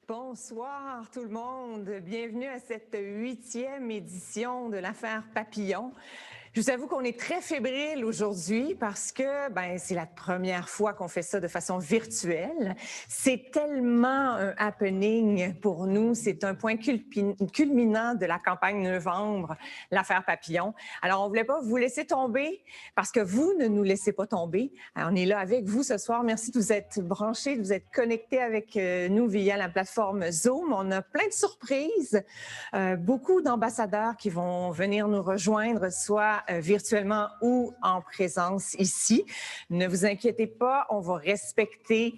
Bonsoir tout le monde, bienvenue à cette 8e édition de l'affaire Papillon. Je vous avoue qu'on est très fébrile aujourd'hui parce que c'est la première fois qu'on fait ça de façon virtuelle. C'est tellement un happening pour nous. C'est un point culminant de la campagne novembre, l'affaire Papillon. Alors, on ne voulait pas vous laisser tomber parce que vous ne nous laissez pas tomber. Alors, on est là avec vous ce soir. Merci de vous être branchés, de vous être connectés avec nous via la plateforme Zoom. On a plein de surprises, beaucoup d'ambassadeurs qui vont venir nous rejoindre, soit virtuellement ou en présence ici. Ne vous inquiétez pas, on va respecter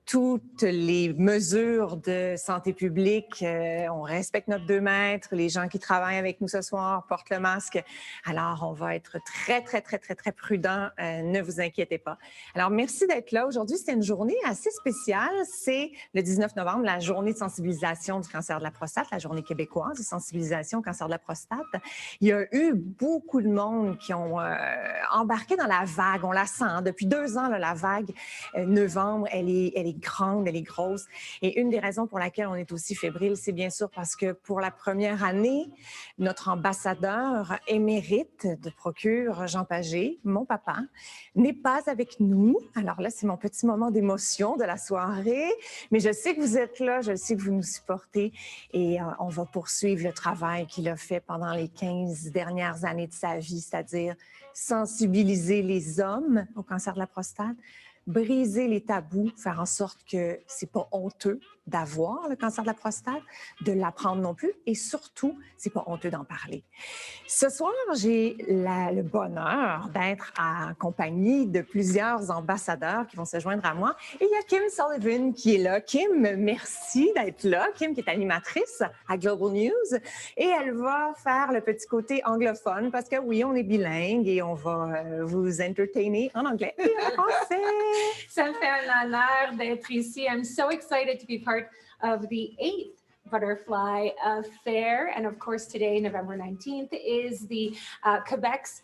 toutes les mesures de santé publique. On respecte notre 2 mètres. Les gens qui travaillent avec nous ce soir portent le masque. Alors, on va être très prudents. Ne vous inquiétez pas. Alors, merci d'être là. Aujourd'hui, c'est une journée assez spéciale. C'est le 19 novembre, la journée de sensibilisation du cancer de la prostate, la journée québécoise de sensibilisation au cancer de la prostate. Il y a eu beaucoup de monde qui ont embarqué dans la vague. On la sent. Depuis 2 ans, là, la vague novembre, elle est grande, elle est grosse. Et une des raisons pour laquelle on est aussi fébrile, c'est bien sûr parce que pour la première année, notre ambassadeur émérite de Procure, Jean Pagé, mon papa, n'est pas avec nous. Alors là, c'est mon petit moment d'émotion de la soirée. Mais je sais que vous êtes là, je sais que vous nous supportez et on va poursuivre le travail qu'il a fait pendant les 15 dernières années de sa vie, c'est-à-dire sensibiliser les hommes au cancer de la prostate, briser les tabous, faire en sorte que c'est pas honteux d'avoir le cancer de la prostate, de l'apprendre non plus, et surtout, c'est pas honteux d'en parler. Ce soir, j'ai le bonheur d'être en compagnie de plusieurs ambassadeurs qui vont se joindre à moi. Et il y a Kim Sullivan qui est là. Kim, merci d'être là. Kim qui est animatrice à Global News. Et elle va faire le petit côté anglophone parce que oui, on est bilingue et on va vous entertainer en anglais et en français. Ça me fait un honneur d'être ici. I'm so excited to be part of the 8th Butterfly Fair. And of course, today, November 19th, is the Quebec's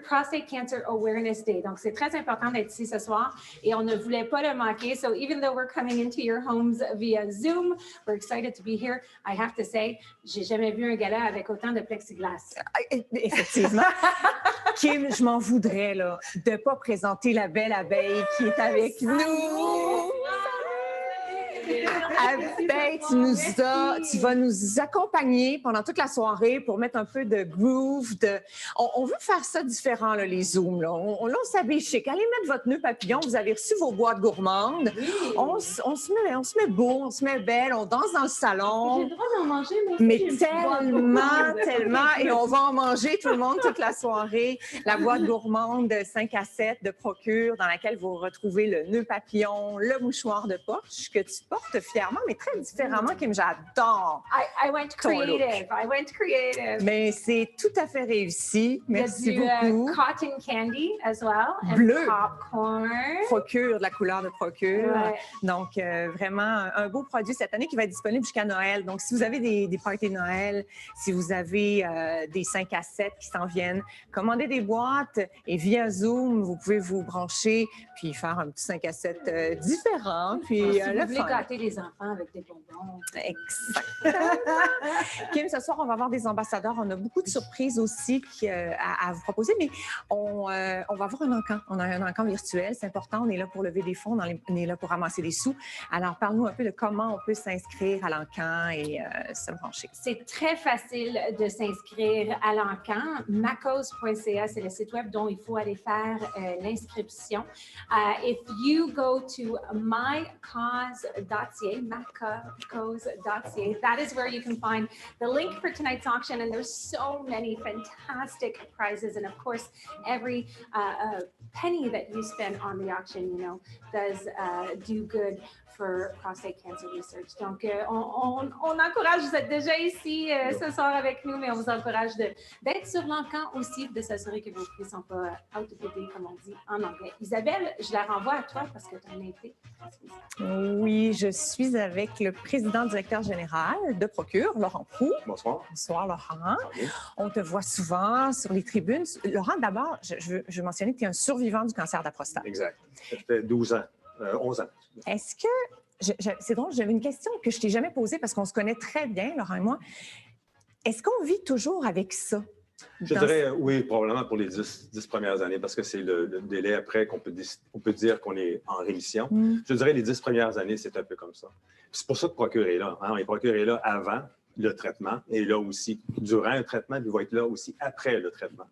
Prostate Cancer Awareness Day. Donc, c'est très important d'être ici ce soir et on ne voulait pas le manquer. So even though we're coming into your homes via Zoom, we're excited to be here. I have to say, j'ai jamais vu un gala avec autant de plexiglas. Effectivement. Kim, je m'en voudrais là, de ne pas présenter la belle abeille qui est avec nous. Abeille, tu vas nous accompagner pendant toute la soirée pour mettre un peu de groove. On veut faire ça différent, là, les Zooms. Là. On s'habille chic. Allez mettre votre nœud papillon. Vous avez reçu vos boîtes gourmandes. Oui. On se met beau, on se met belle, on danse dans le salon. J'ai le droit d'en manger, mais tellement. Et on va en manger tout le monde toute la soirée. La boîte gourmande de 5 à 7 de Procure dans laquelle vous retrouvez le nœud papillon, le mouchoir de poche que tu portes fièrement, mais très différemment, Kim, j'adore. I went creative. Mais c'est tout à fait réussi. Merci beaucoup. Cotton candy as well. Bleu. Popcorn. Procure, de la couleur de Procure. Ouais. Donc, vraiment, un beau produit cette année qui va être disponible jusqu'à Noël. Donc, si vous avez des parties de Noël, si vous avez des 5 à 7 qui s'en viennent, commandez des boîtes et via Zoom, vous pouvez vous brancher puis faire un petit 5 à 7 différent. Puis, si vous voulez gâter les enfants avec des bonbons. Exactement. Kim, ce soir, on va avoir des ambassadeurs. On a beaucoup de surprises aussi à vous proposer, mais on va avoir un encan. On a un encan virtuel, c'est important. On est là pour lever des fonds, on est là pour ramasser des sous. Alors, parle-nous un peu de comment on peut s'inscrire à l'encan et se brancher. C'est très facile de s'inscrire à l'encan. Macos.ca, c'est le site web dont il faut aller faire l'inscription. If you go to mycause.ca, that is where you can find the link for tonight's auction. And there's so many fantastic prizes. And of course, every penny that you spend on the auction, does do good for prostate cancer research. Donc, on encourage, vous êtes déjà ici ce soir avec nous, mais on vous encourage d'être sur l'encan aussi, de s'assurer que vos prix ne sont pas out of date, comme on dit en anglais. Isabelle, je la renvoie à toi parce que tu as un invité. Oui, je suis avec le président directeur général de Procure, Laurent Proulx. Bonsoir. Bonsoir, Laurent. On te voit souvent sur les tribunes. Laurent, d'abord, je veux mentionner que tu es un survivant du cancer de la prostate. Exact. Ça fait 12 ans, 11 ans. Est-ce que c'est drôle, j'avais une question que je ne t'ai jamais posée parce qu'on se connaît très bien, Laurent et moi. Est-ce qu'on vit toujours avec ça? Je dirais oui, probablement pour les 10 premières années, parce que c'est le délai après qu'on peut dire qu'on est en rémission. Je dirais les 10 premières années, c'est un peu comme ça. C'est pour ça que Procure est là. Hein? Le Procure est là avant le traitement et là aussi durant le traitement, puis il va être là aussi après le traitement.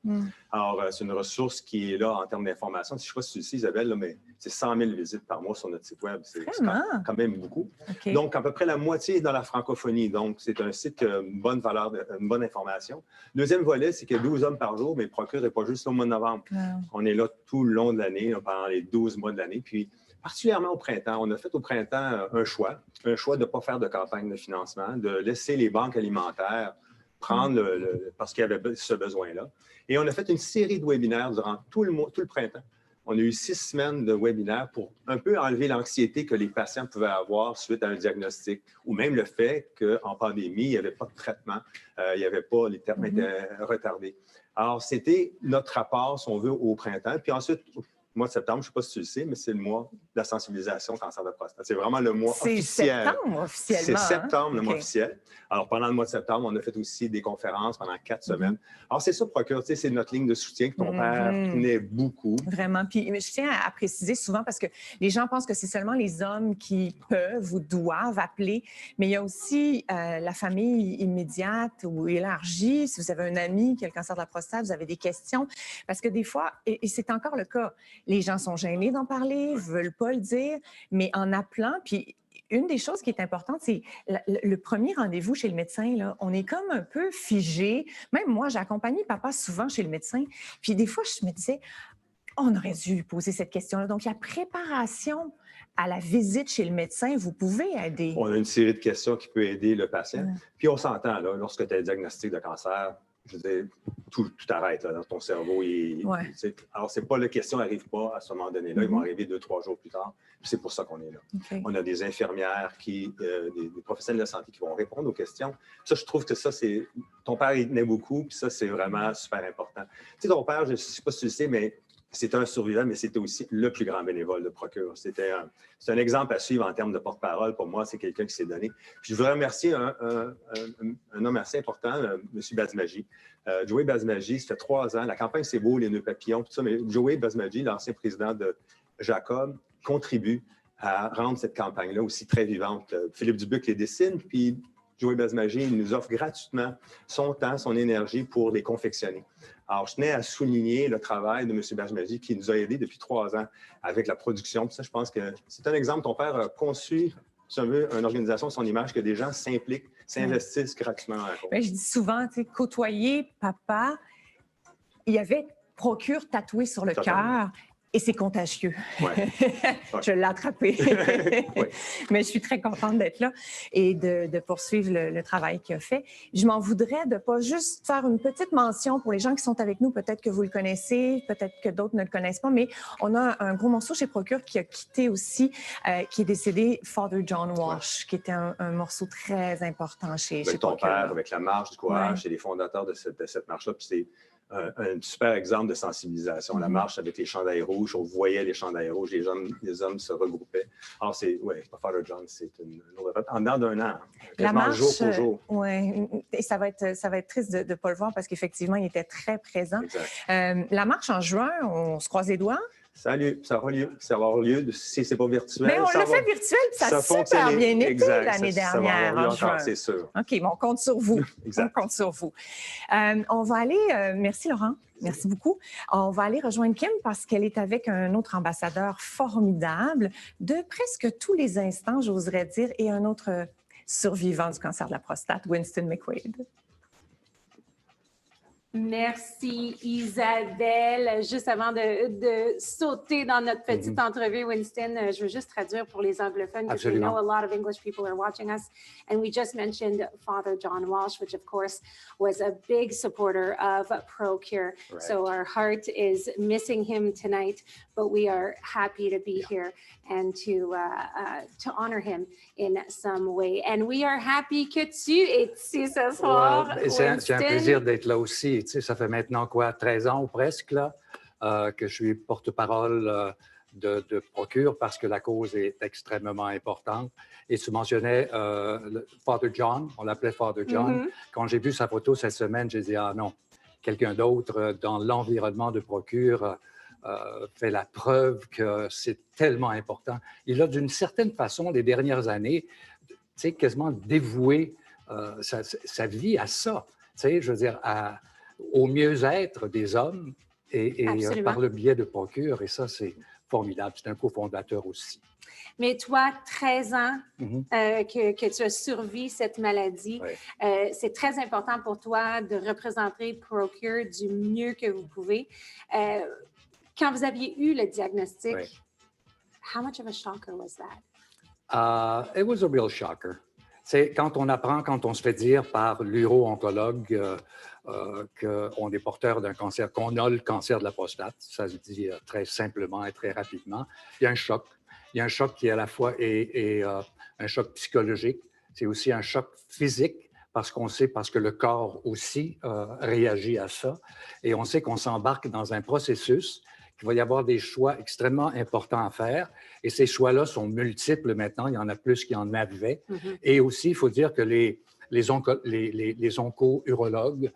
Alors, c'est une ressource qui est là en termes d'information. Je ne sais pas si tu le sais, Isabelle, là, mais c'est 100 000 visites par mois sur notre site web. C'est quand même beaucoup. Okay. Donc, à peu près la moitié est dans la francophonie. Donc, c'est un site qui a une bonne valeur, une bonne information. Deuxième volet, c'est qu'il y a 12 hommes par jour, mais Procure n'est pas juste au mois de novembre. On est là tout le long de l'année, pendant les 12 mois de l'année. Puis, particulièrement au printemps, on a fait au printemps un choix de ne pas faire de campagne de financement, de laisser les banques alimentaires prendre parce qu'il y avait ce besoin-là. Et on a fait une série de webinaires durant tout le printemps. On a eu 6 semaines de webinaires pour un peu enlever l'anxiété que les patients pouvaient avoir suite à un diagnostic ou même le fait qu'en pandémie, il n'y avait pas de traitement, il n'y avait pas, les traitements étaient retardés. Alors, c'était notre rapport, si on veut, au printemps. Puis ensuite, au mois de septembre, je ne sais pas si tu le sais, mais c'est le mois de la sensibilisation au cancer de la prostate. C'est vraiment le mois officiel. C'est septembre, officiellement. C'est septembre, le mois OK. officiel. Alors, pendant le mois de septembre, on a fait aussi des conférences pendant 4 semaines. Alors, c'est ça, Procure, c'est notre ligne de soutien que ton père tenait beaucoup. Vraiment. Puis, je tiens à préciser souvent parce que les gens pensent que c'est seulement les hommes qui peuvent ou doivent appeler, mais il y a aussi la famille immédiate ou élargie. Si vous avez un ami qui a le cancer de la prostate, vous avez des questions. Parce que des fois, et c'est encore le cas, les gens sont gênés d'en parler, ne veulent pas le dire, mais en appelant, puis une des choses qui est importante, c'est le premier rendez-vous chez le médecin. Là, on est comme un peu figé. Même moi, j'ai accompagné papa souvent chez le médecin. Puis des fois, je me disais, on aurait dû lui poser cette question-là. Donc, la préparation à la visite chez le médecin, vous pouvez aider. On a une série de questions qui peut aider le patient. Puis on s'entend, là, lorsque tu as un diagnostic de cancer, je veux dire, tout arrête là, dans ton cerveau. Alors, c'est pas la question n'arrive pas à ce moment donné-là. Ils vont arriver 2-3 jours plus tard. C'est pour ça qu'on est là. Okay. On a des infirmières, des professionnels de santé qui vont répondre aux questions. Ça, je trouve que ça, c'est... Ton père, il tenait beaucoup, puis ça, c'est vraiment super important. Tu sais, ton père, je ne sais pas si tu le sais, mais c'était un survivant, mais c'était aussi le plus grand bénévole de Procure. C'est un exemple à suivre en termes de porte-parole. Pour moi, c'est quelqu'un qui s'est donné. Puis je voudrais remercier un homme assez important, M. Basmaji. Joey Basmaji, ça fait 3 ans. La campagne, c'est beau, les nœuds papillons, tout ça, mais Joey Basmaji, l'ancien président de Jacob, contribue à rendre cette campagne-là aussi très vivante. Philippe Dubuc les dessine, puis Joey Basmaji nous offre gratuitement son temps, son énergie pour les confectionner. Alors, je tenais à souligner le travail de M. Basmaji qui nous a aidés depuis 3 ans avec la production. Puis ça, je pense que c'est un exemple. Ton père a conçu, si on veut, une organisation de son image, que des gens s'impliquent, s'investissent gratuitement dans la cause. Bien, je dis souvent, tu sais, côtoyer papa, il y avait Procure tatoué sur le cœur. Et c'est contagieux. Ouais. Je l'ai attrapé. Ouais. Mais je suis très contente d'être là et de poursuivre le travail qu'il a fait. Je m'en voudrais de ne pas juste faire une petite mention pour les gens qui sont avec nous. Peut-être que vous le connaissez, peut-être que d'autres ne le connaissent pas, mais on a un gros morceau chez Procure qui a quitté aussi, qui est décédé, Father John Walsh, qui était un morceau très important chez avec ton Procure. père, avec la marche du courage, c'est les fondateurs de cette marche-là. Puis c'est un super exemple de sensibilisation. La marche avec les chandails rouges, on voyait les chandails rouges, les hommes se regroupaient. Alors, Father John, c'est une autre... En dedans d'un an, la marche, jour pour jour. Oui, et ça va être triste de ne pas le voir parce qu'effectivement, il était très présent. La marche en juin, on se croise les doigts. Salut, ça va avoir lieu, si ce n'est pas virtuel. Mais on l'a fait virtuel, puis ça a super bien été l'année dernière, en juin. C'est sûr. OK, mais on compte sur vous. On compte sur vous. On va aller, merci Laurent, merci beaucoup. On va aller rejoindre Kim parce qu'elle est avec un autre ambassadeur formidable de presque tous les instants, j'oserais dire, et un autre survivant du cancer de la prostate, Winston McQuaid. Merci Isabelle. Juste avant de sauter dans notre petite entrevue, Winston, je veux juste traduire pour les anglophones because we know a lot of English people are watching us. And we just mentioned Father John Walsh, which of course was a big supporter of Procure. Right. So our heart is missing him tonight, but we are happy to be here and to honor him in some way. And we are happy que tu es ici ce soir. C'est un plaisir d'être là aussi. Tu sais, ça fait maintenant quoi, 13 ans ou presque là, que je suis porte-parole de procure parce que la cause est extrêmement importante. Et tu mentionnais Father John, on l'appelait Father John. Quand j'ai vu sa photo cette semaine, j'ai dit, ah non, quelqu'un d'autre dans l'environnement de procure fait la preuve que c'est tellement important. Il a d'une certaine façon, les dernières années, quasiment dévoué sa vie à ça, je veux dire, au mieux-être des hommes et par le biais de procure. Et ça, c'est formidable. C'est un cofondateur aussi. Mais toi, 13 ans que tu as survécu cette maladie, c'est très important pour toi de représenter Procure du mieux que vous pouvez. Quand vous aviez eu le diagnostic, how much of a shocker was that? It was a real shocker. C'est quand on apprend, quand on se fait dire par l'uro-oncologue qu'on est porteur d'un cancer, qu'on a le cancer de la prostate, ça se dit très simplement et très rapidement, il y a un choc. Il y a un choc qui à la fois est un choc psychologique, c'est aussi un choc physique parce que le corps aussi réagit à ça. Et on sait qu'on s'embarque dans un processus qu'il va y avoir des choix extrêmement importants à faire. Et ces choix-là sont multiples maintenant. Il y en a plus qu'il y en avait. Et aussi, il faut dire que les onco-urologues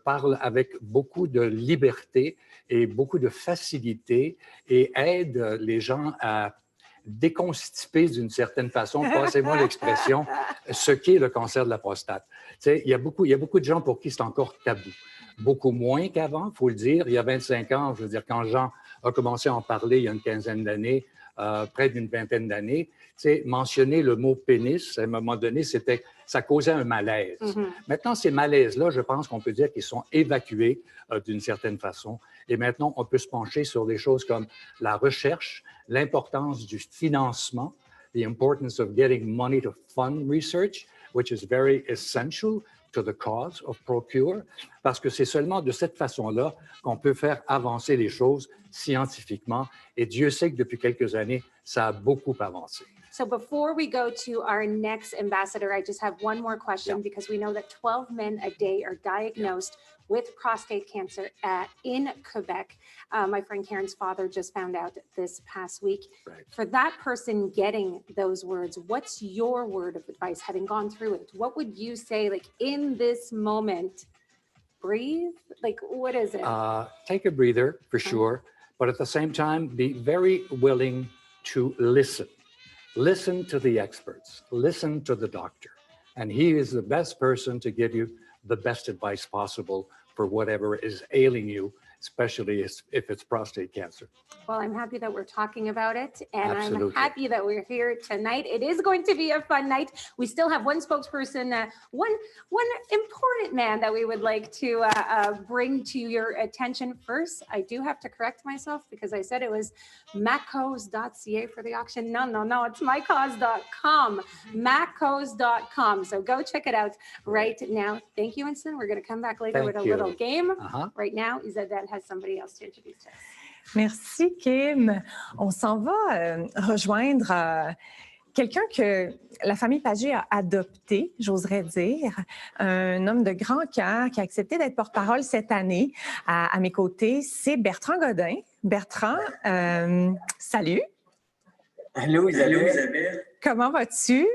parlent avec beaucoup de liberté et beaucoup de facilité et aident les gens à déconstiper d'une certaine façon, passez-moi l'expression, ce qu'est le cancer de la prostate. Il y a beaucoup de gens pour qui c'est encore tabou. Beaucoup moins qu'avant, il faut le dire. Il y a 25 ans, je veux dire, quand Jean a commencé à en parler il y a une quinzaine d'années, près d'une vingtaine d'années, mentionner le mot pénis, à un moment donné, ça causait un malaise. Maintenant, ces malaises-là, je pense qu'on peut dire qu'ils sont évacués d'une certaine façon. Et maintenant, on peut se pencher sur des choses comme la recherche, l'importance du financement, the importance of getting money to fund research, which is very essential to the cause of Procure, parce que c'est seulement de cette façon-là qu'on peut faire avancer les choses scientifiquement. Et Dieu sait que depuis quelques années, ça a beaucoup avancé. So before we go to our next ambassador, I just have one more question because we know that 12 men a day are diagnosed with prostate cancer in Quebec. My friend Karen's father just found out this past week. For that person getting those words, what's your word of advice, having gone through it? What would you say, like, in this moment? Breathe? Like, what is it? Take a breather, for sure. But at the same time, be very willing to listen. Listen to the experts. Listen to the doctor. And he is the best person to give you the best advice possible for whatever is ailing you, especially if it's prostate cancer. Well, I'm happy that we're talking about it, and Absolutely. I'm happy that we're here tonight. It is going to be a fun night. We still have one spokesperson, one important man that we would like to bring to your attention. First, I do have to correct myself because I said it was macos.ca for the auction. No, it's mycause.com, macos.com. So go check it out right now. Thank you, Winston. We're going to come back later with a little game. Right now, Isabelle has somebody else to introduce to us. Merci, Kim. On s'en va rejoindre quelqu'un que la famille Pagé a adopté, j'oserais dire, un homme de grand cœur qui a accepté d'être porte-parole cette année à mes côtés. C'est Bertrand Godin. Bertrand, salut. Allô, Isabelle. Comment vas-tu?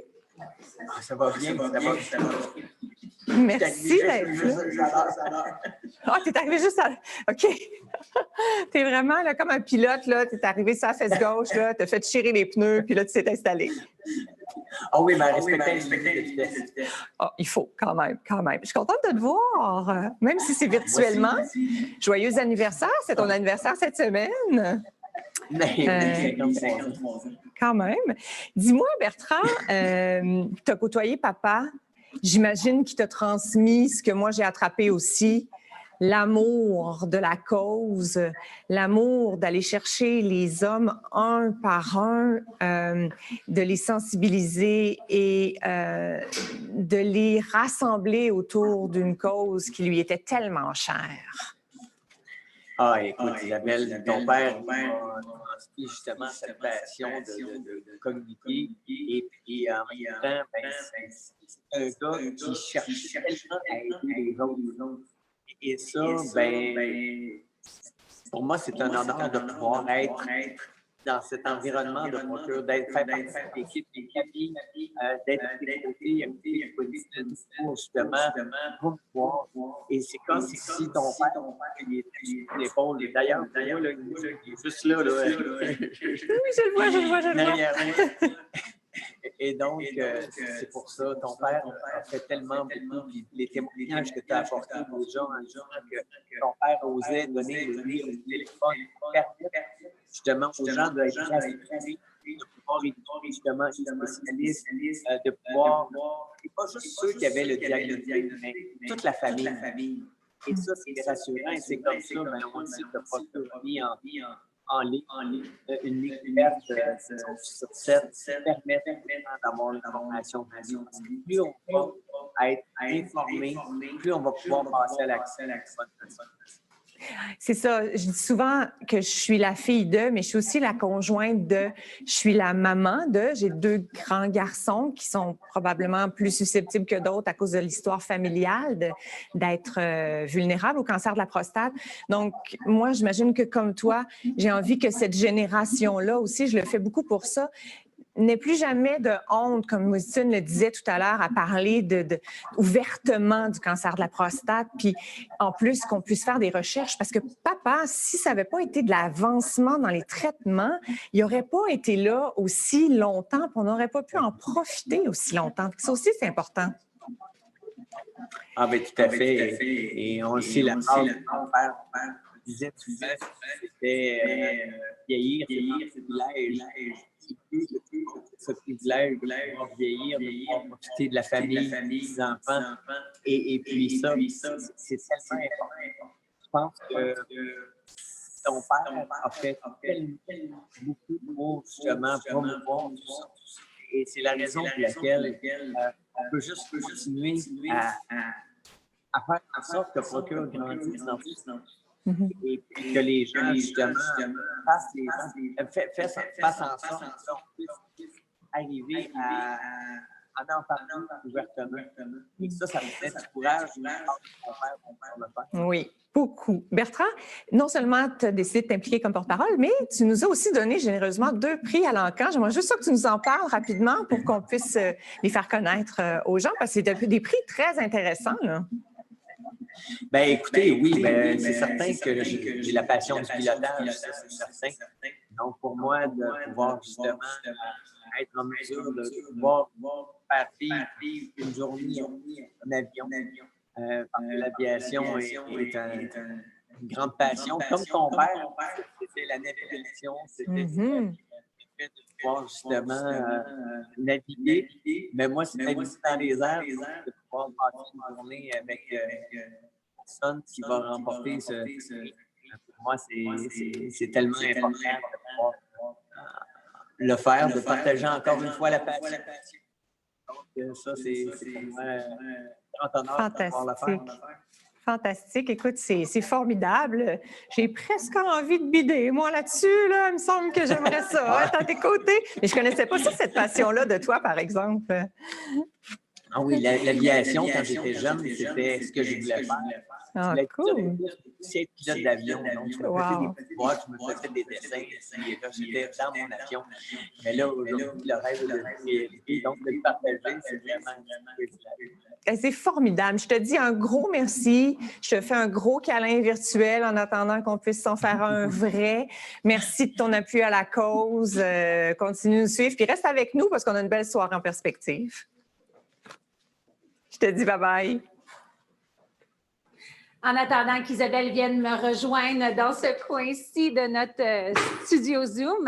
Ça va bien, ça va. Merci d'être là. Ah, t'es arrivé juste à... OK. T'es vraiment là, comme un pilote, là. T'es arrivé sur la fesse gauche, là. T'as fait tirer les pneus, puis là, tu t'es installé. Ah oui, mais respectez. Ah, il faut, quand même. Je suis contente de te voir, même si c'est virtuellement. Joyeux anniversaire. C'est ton anniversaire cette semaine. 53 ans. Quand même. Dis-moi, Bertrand, tu as côtoyé papa. J'imagine qu'il t'a transmis ce que moi j'ai attrapé aussi, l'amour de la cause, l'amour d'aller chercher les hommes un par un, de les sensibiliser et de les rassembler autour d'une cause qui lui était tellement chère. Ah, écoute, Isabelle, ton père a transmis justement cette passion de communiquer et puis en même temps, c'est un gars qui cherche tellement à aider les autres. Et ça, pour moi, c'est un honneur de pouvoir être dans cet environnement de procure, d'être fait partie de l'équipe, des familles, d'être à tes côtés, avec Winston, pour justement pouvoir. Et c'est comme si ton père, il était sur l'épaule. D'ailleurs, moi, là, il est juste là. Oui, je le vois, je le vois, je le vois. Derrière moi. Et donc, c'est pour ça, ton père a fait tellement beaucoup, puis les témoignages que tu as apportés aux gens, en disant que ton père osait donner le téléphone pour permettre justement aux gens d'être rassurés, de pouvoir écouter justement les spécialistes, de pouvoir, et pas juste ceux qui avaient le diagnostic, mais toute la famille. Et ça, c'est rassurant, et c'est comme ça, mais on sait que tu as mis en ligne, une ligne ouverte sur 7 permet d'avoir l'information. Plus on va être informé, plus on va pouvoir passer à l'action. C'est ça. Je dis souvent que je suis la fille de, mais je suis aussi la conjointe de. Je suis la maman de. J'ai 2 grands garçons qui sont probablement plus susceptibles que d'autres à cause de l'histoire familiale d'être vulnérables au cancer de la prostate. Donc, moi, j'imagine que comme toi, j'ai envie que cette génération-là aussi, je le fais beaucoup pour ça, n'ait plus jamais de honte, comme Winston le disait tout à l'heure, à parler ouvertement du cancer de la prostate, puis en plus qu'on puisse faire des recherches, parce que papa, si ça n'avait pas été de l'avancement dans les traitements, il n'aurait pas été là aussi longtemps, puis on n'aurait pas pu en profiter aussi longtemps. Ça aussi, c'est important. Ah, bien, tout à fait. Et on le sait, la phrase de ton père disait souvent, c'était vieillir, c'est privilège. Ce privilège de pouvoir vieillir, de pouvoir profiter de la famille, des enfants. Et puis ça, c'est tellement important. Je pense que ton père a fait beaucoup pour justement promouvoir tout ça. Et c'est la raison pour laquelle on peut juste continuer à faire en sorte que Procure grandisse dans tout ça. Et puis que les gens, justement, fassent en sorte qu'on puisse arriver à en parler ouvertement. Et ça me donne du courage de le faire. Oui, beaucoup. Bertrand, non seulement tu as décidé de t'impliquer comme porte-parole, mais tu nous as aussi donné généreusement 2 prix à l'Encan. J'aimerais juste ça que tu nous en parles rapidement pour qu'on puisse les faire connaître aux gens, parce que c'est des prix très intéressants, là. Ben écoutez, oui, c'est certain que j'ai la passion du pilotage, ça c'est certain. Donc pour moi, de pouvoir justement être en mesure de pouvoir faire vivre une journée en avion, parce que l'aviation est une grande passion. Comme ton père, c'était la navigation, c'était le fait de pouvoir justement naviguer. Mais moi, c'est naviguer dans les airs, de pouvoir passer une journée avec personne qui va remporter ce prix. Pour moi, c'est tellement important de pouvoir le faire, de partager encore une fois la passion. Donc, ça, c'est pour moi un grand honneur de pouvoir le faire. Fantastique. Écoute, c'est formidable. J'ai presque envie de bider, moi, là-dessus. Là. Il me semble que j'aimerais ça, être à tes côtés. Mais je ne connaissais pas ça, cette passion-là de toi, par exemple. Ah oui, l'aviation, quand j'étais jeune, c'était ce que je voulais faire. Ah, cool. C'est pilote d'avion, donc je me faisais des petites boîtes, je me faisais des dessins, et là, j'étais dans mon avion. Mais là, aujourd'hui, le rêve de réalité, donc de le partager, c'est vraiment c'est formidable. Je te dis un gros merci. Je te fais un gros câlin virtuel en attendant qu'on puisse s'en faire un vrai. Merci de ton appui à la cause. Continue de nous suivre, puis reste avec nous parce qu'on a une belle soirée en perspective. Je te dis bye-bye. En attendant qu'Isabelle vienne me rejoindre dans ce coin-ci de notre studio Zoom,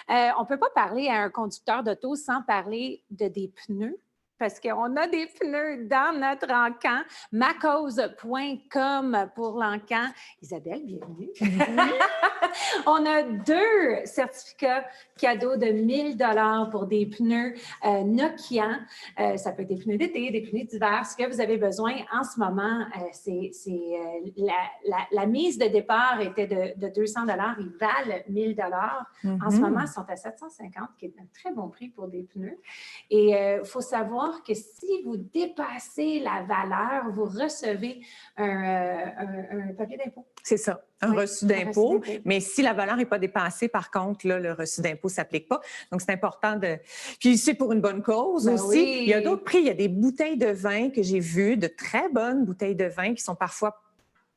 on ne peut pas parler à un conducteur d'auto sans parler des pneus, parce qu'on a des pneus dans notre Encan, macause.com pour l'Encan. Isabelle, bienvenue. On a 2 certificats cadeaux de 1 000 $ pour des pneus Nokian. Ça peut être des pneus d'été, des pneus d'hiver. Ce que vous avez besoin en ce moment, la mise de départ était de 200 $. Ils valent 1 000 $. En ce moment, ils sont à 750 $, qui est un très bon prix pour des pneus. Et il faut savoir savoir que si vous dépassez la valeur, vous recevez un papier d'impôt. C'est ça, un reçu d'impôt. Mais si la valeur n'est pas dépassée, par contre, là, le reçu d'impôt ne s'applique pas. Donc, c'est important de... Puis, c'est pour une bonne cause aussi. Oui. Il y a d'autres prix. Il y a des bouteilles de vin que j'ai vues, de très bonnes bouteilles de vin qui sont parfois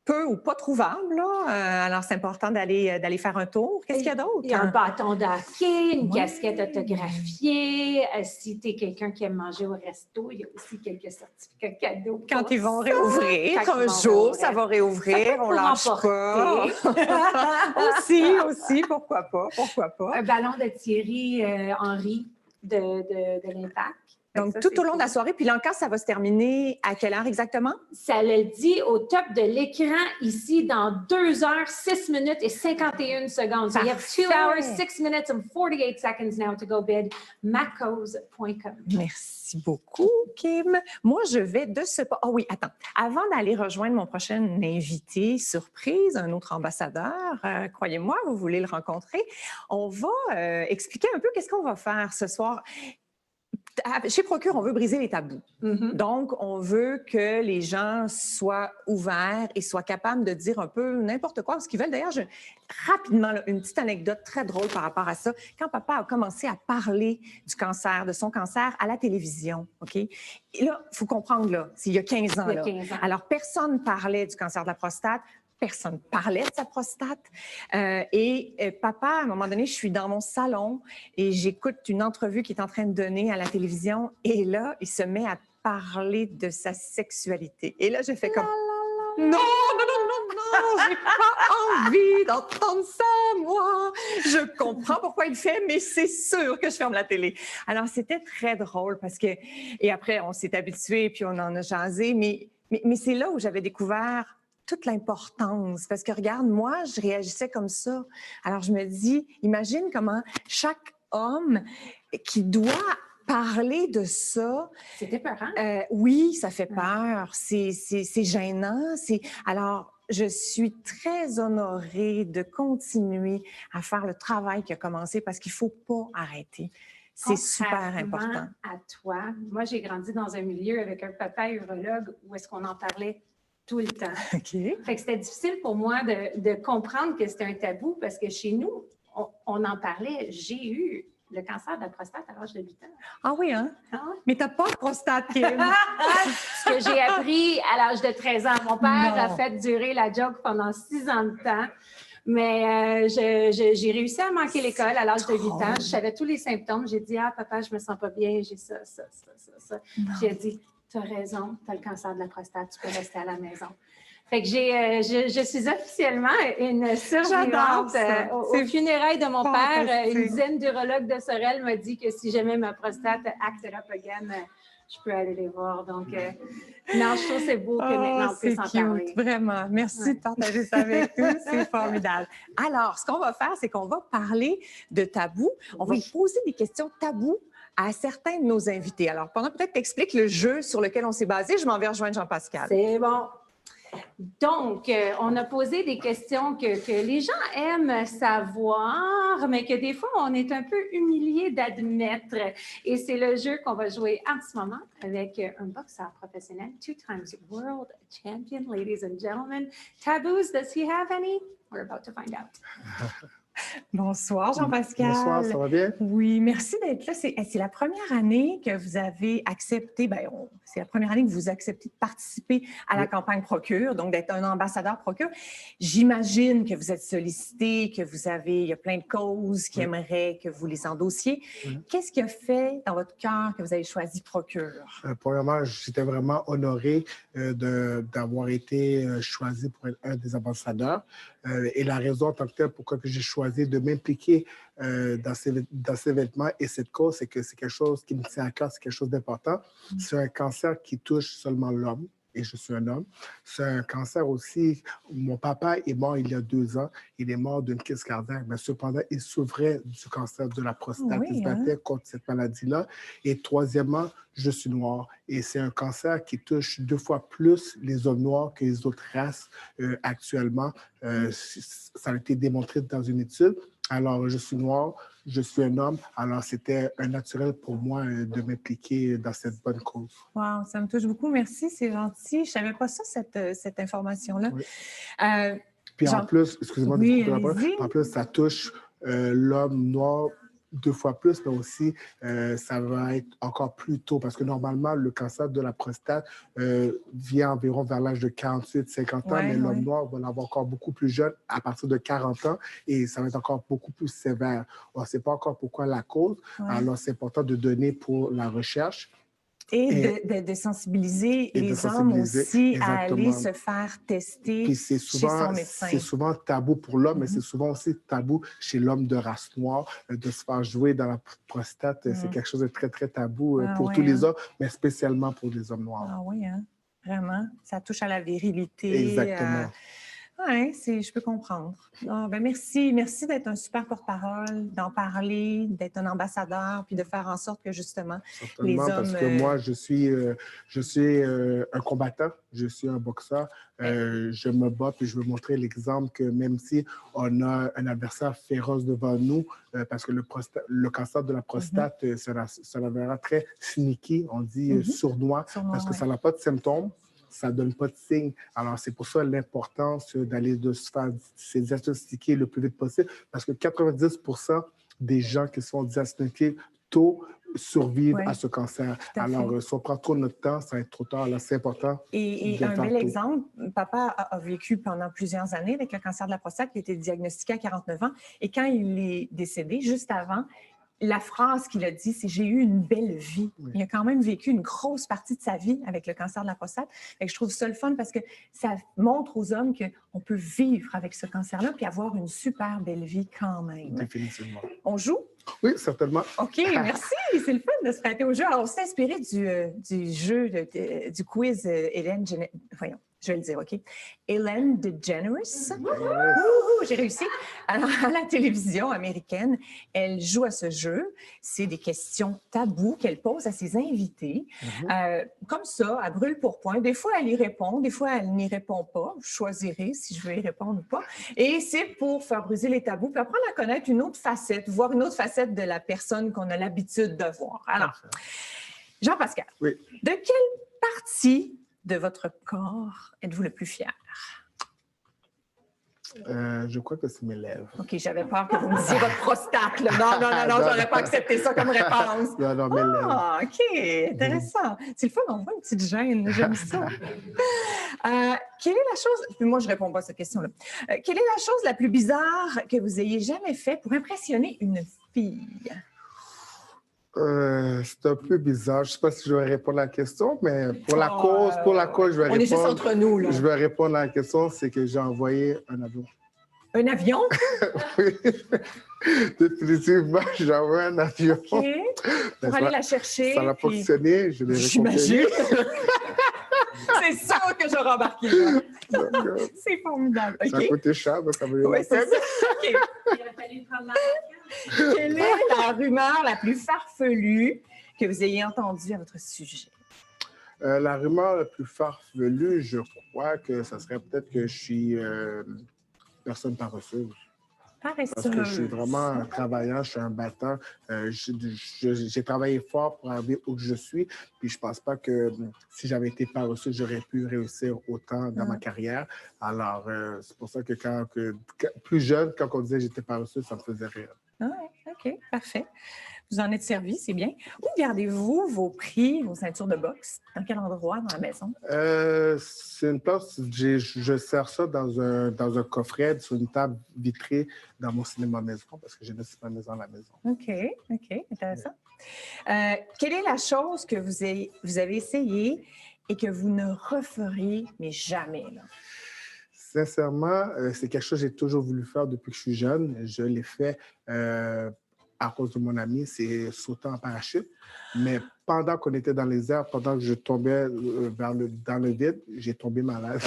peu ou pas trouvables. Là. Alors, c'est important d'aller faire un tour. Qu'est-ce qu'il y a d'autre? Il y a un bâton de hockey, une casquette autographiée. Si tu es quelqu'un qui aime manger au resto, il y a aussi quelques certificats cadeaux. Quand ils vont réouvrir, un jour, réouvrir. ça va réouvrir, on lâche pas. aussi, pourquoi pas. Un ballon de Thierry Henry de l'Impact. Donc, ça, tout au long de la cool. soirée. Puis l'encas, ça va se terminer à quelle heure exactement? Ça le dit au top de l'écran ici dans 2 heures, 6 minutes et 51 secondes. So you have 2 hours, 6 minutes and 48 seconds now to go bid. Macos.com. Merci beaucoup, Kim. Moi, je vais de ce pas. Oh oui, attends. Avant d'aller rejoindre mon prochain invité surprise, un autre ambassadeur, croyez-moi, vous voulez le rencontrer, on va expliquer un peu qu'est-ce qu'on va faire ce soir. Chez Procure, on veut briser les tabous. Donc, on veut que les gens soient ouverts et soient capables de dire un peu n'importe quoi, ce qu'ils veulent. D'ailleurs, rapidement, là, une petite anecdote très drôle par rapport à ça. Quand papa a commencé à parler du cancer, de son cancer à la télévision, OK? Et là, il faut comprendre, là, c'est il y a 15 ans. Il y a 15 ans. Alors, personne ne parlait du cancer de la prostate. Personne parlait de sa prostate. Papa, à un moment donné, je suis dans mon salon et j'écoute une entrevue qu'il est en train de donner à la télévision. Et là, il se met à parler de sa sexualité. Et là, je fais comme... Non, j'ai pas envie d'entendre ça, moi. Je comprends pourquoi il le fait, mais c'est sûr que je ferme la télé. Alors, c'était très drôle parce que... Et après, on s'est habitué puis on en a jasé. Mais c'est là où j'avais découvert toute l'importance. Parce que regarde, moi, je réagissais comme ça. Alors, je me dis, imagine comment chaque homme qui doit parler de ça. C'était peurant. Oui, ça fait peur. C'est gênant. Alors, je suis très honorée de continuer à faire le travail qui a commencé parce qu'il ne faut pas arrêter. C'est super important. À toi, moi, j'ai grandi dans un milieu avec un papa urologue où est-ce qu'on en parlait tout le temps. OK. Fait que c'était difficile pour moi de comprendre que c'était un tabou parce que chez nous, on en parlait. J'ai eu le cancer de la prostate à l'âge de 8 ans. Ah oui, hein? Ah ouais? Mais t'as pas de prostate, Kim. Ce que j'ai appris à l'âge de 13 ans. Mon père Non. a fait durer la joke pendant 6 ans de temps. Mais j'ai réussi à manquer l'école à l'âge de 8 ans. Je savais tous les symptômes. J'ai dit, papa, je me sens pas bien, j'ai ça. J'ai dit, tu as raison, tu as le cancer de la prostate, tu peux rester à la maison. Fait que je suis officiellement une survivante. Aux funérailles de mon père, une dizaine d'urologues de Sorel m'a dit que si jamais ma prostate acted up again, je peux aller les voir. Donc, non, je trouve que c'est beau que maintenant on puisse en parler. Vraiment. Merci de partager ça avec nous. C'est formidable. Alors, ce qu'on va faire, c'est qu'on va parler de tabous. On va poser des questions tabous à certains de nos invités. Alors, pendant peut-être t'expliques le jeu sur lequel on s'est basé, je m'en vais rejoindre Jean-Pascal. C'est bon. Donc, on a posé des questions que les gens aiment savoir, mais que des fois, on est un peu humilié d'admettre. Et c'est le jeu qu'on va jouer en ce moment avec un boxeur professionnel, 2 times world champion, ladies and gentlemen. Taboos, does he have any? We're about to find out. Bonsoir, Jean-Pascal. Bonsoir, ça va bien? Oui, merci d'être là. C'est la première année que vous avez accepté, c'est la première année que vous acceptez de participer à la campagne Procure, donc d'être un ambassadeur Procure. J'imagine que vous êtes sollicité, il y a plein de causes qui aimeraient que vous les endossiez. Qu'est-ce qui a fait dans votre cœur que vous avez choisi Procure? Premièrement, j'étais vraiment honoré d'avoir été choisi pour être un des ambassadeurs. Et la raison en tant que telle pourquoi j'ai choisi de m'impliquer dans ces vêtements et cette cause, c'est que c'est quelque chose qui me tient à cœur, c'est quelque chose d'important. C'est un cancer qui touche seulement l'homme. Et je suis un homme. C'est un cancer aussi. Mon papa est mort il y a 2 ans. Il est mort d'une crise cardiaque, mais cependant, il souffrait du cancer de la prostate. Il se battait contre cette maladie-là. Et troisièmement, je suis noir. Et c'est un cancer qui touche 2 fois plus les hommes noirs que les autres races actuellement. Ça a été démontré dans une étude. Alors, je suis noir, je suis un homme, alors c'était un naturel pour moi de m'impliquer dans cette bonne cause. Wow, ça me touche beaucoup. Merci, c'est gentil. Je ne savais pas ça, cette information-là. Oui. Euh, Puis en Jean- plus, excusez-moi de Oui, vous couper la parole, allez-y. en plus, ça touche l'homme noir 2 fois plus, mais aussi ça va être encore plus tôt parce que normalement, le cancer de la prostate vient environ vers l'âge de 48-50 ans, Ouais, mais l'homme ouais. noir va l'avoir encore beaucoup plus jeune à partir de 40 ans et ça va être encore beaucoup plus sévère. On ne sait pas encore pourquoi la cause, Ouais. alors c'est important de donner pour la recherche. Et de sensibiliser Et de les hommes sensibiliser, aussi à aller exactement. se faire tester Puis c'est chez son souvent, médecin. c'est souvent tabou pour l'homme, mais c'est souvent aussi tabou chez l'homme de race noire de se faire jouer dans la prostate. C'est quelque chose de très, très tabou Ah pour ouais, tous les hein. hommes, mais spécialement pour les hommes noirs. Ah oui, hein? Vraiment. Ça touche à la virilité. Exactement. Oui, je peux comprendre. Ah, ben merci. Merci d'être un super porte-parole, d'en parler, d'être un ambassadeur, puis de faire en sorte que justement les Certainement, hommes. parce que moi, je suis un combattant, je suis un boxeur. Je me bats puis je veux montrer l'exemple que même si on a un adversaire féroce devant nous, parce que le cancer de la prostate, ça verra très sneaky, on dit sournois, parce que ça n'a pas de symptômes. Ça ne donne pas de signe. Alors, c'est pour ça l'importance d'aller se faire diagnostiquer le plus vite possible, parce que 90% des gens qui sont diagnostiqués tôt survivent à ce cancer. Alors, si on prend trop notre temps, ça va être trop tard. Là, c'est important. Et un bel exemple, papa a vécu pendant plusieurs années avec le cancer de la prostate qui a été diagnostiqué à 49 ans. Et quand il est décédé, juste avant, la phrase qu'il a dit, c'est « j'ai eu une belle vie ». Il a quand même vécu une grosse partie de sa vie avec le cancer de la prostate. Et je trouve ça le fun parce que ça montre aux hommes qu'on peut vivre avec ce cancer-là puis avoir une super belle vie quand même. Définitivement. On joue? Oui, certainement. OK, merci. C'est le fun de se prêter au jeu. Alors, on s'est inspiré du jeu, du quiz Hélène... Voyons, je vais le dire, OK? Ellen DeGeneres. J'ai réussi. Alors, à la télévision américaine, elle joue à ce jeu. C'est des questions tabous qu'elle pose à ses invités. Comme ça, à brûle pour point. Des fois, elle y répond. Des fois, elle n'y répond pas. Je choisirai si je veux y répondre ou pas. Et c'est pour faire briser les tabous puis apprendre à connaître une autre facette, voir une autre facette de la personne qu'on a l'habitude de voir. Alors, Jean-Pascal, de quelle partie de votre corps êtes-vous le plus fier? Je crois que c'est mes lèvres. OK, j'avais peur que vous me disiez votre prostate. Là. Non, j'aurais pas accepté ça comme réponse. Non, mes lèvres. Ah, OK, intéressant. C'est le fun, on voit une petite gêne, j'aime ça. Quelle est la chose... Moi, je réponds pas à cette question-là. Quelle est la chose la plus bizarre que vous ayez jamais fait pour impressionner une fille? C'est un peu bizarre. Je ne sais pas si je vais répondre à la question, mais pour la cause, je vais répondre. On est juste entre nous, là. Je vais répondre à la question, c'est que j'ai envoyé un avion. Un avion? Oui, définitivement, j'ai envoyé un avion. OK. Pour aller la chercher. Ça a fonctionné, je l'ai J'imagine. récupéré. C'est sûr que j'aurais embarqué là. C'est formidable. Ça a coûté cher, mais ça veut Oui, dire c'est ça. OK. Il aurait fallu prendre la Quelle est la rumeur la plus farfelue que vous ayez entendue à votre sujet? La rumeur la plus farfelue, je crois que ça serait peut-être que je suis personne paresseuse. Paresseuse. Parce que je suis vraiment un travaillant, je suis un battant. J'ai travaillé fort pour arriver où je suis. Puis je ne pense pas que si j'avais été paresseux, j'aurais pu réussir autant dans ma carrière. Alors, c'est pour ça que plus jeune, quand on disait que j'étais paresseux, ça me faisait rire. Ah, OK, parfait. Vous en êtes servi, c'est bien. Où gardez-vous vos prix, vos ceintures de boxe? Dans quel endroit dans la maison? C'est une place, je sers ça dans un coffret sur une table vitrée dans mon cinéma maison parce que j'ai le cinéma maison à la maison. OK, intéressant. Quelle est la chose que vous avez essayé et que vous ne referiez, mais jamais? Là? Sincèrement, c'est quelque chose que j'ai toujours voulu faire depuis que je suis jeune. Je l'ai fait à cause de mon ami, c'est sauter en parachute. Mais pendant qu'on était dans les airs, pendant que je tombais dans le vide, j'ai tombé malade.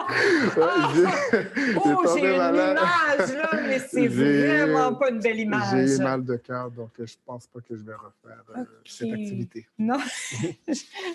Oh, j'ai tombé une malade. image, là, mais c'est J'ai- vraiment pas une belle image. J'ai eu mal de cœur, donc je pense pas que je vais refaire cette activité. Non,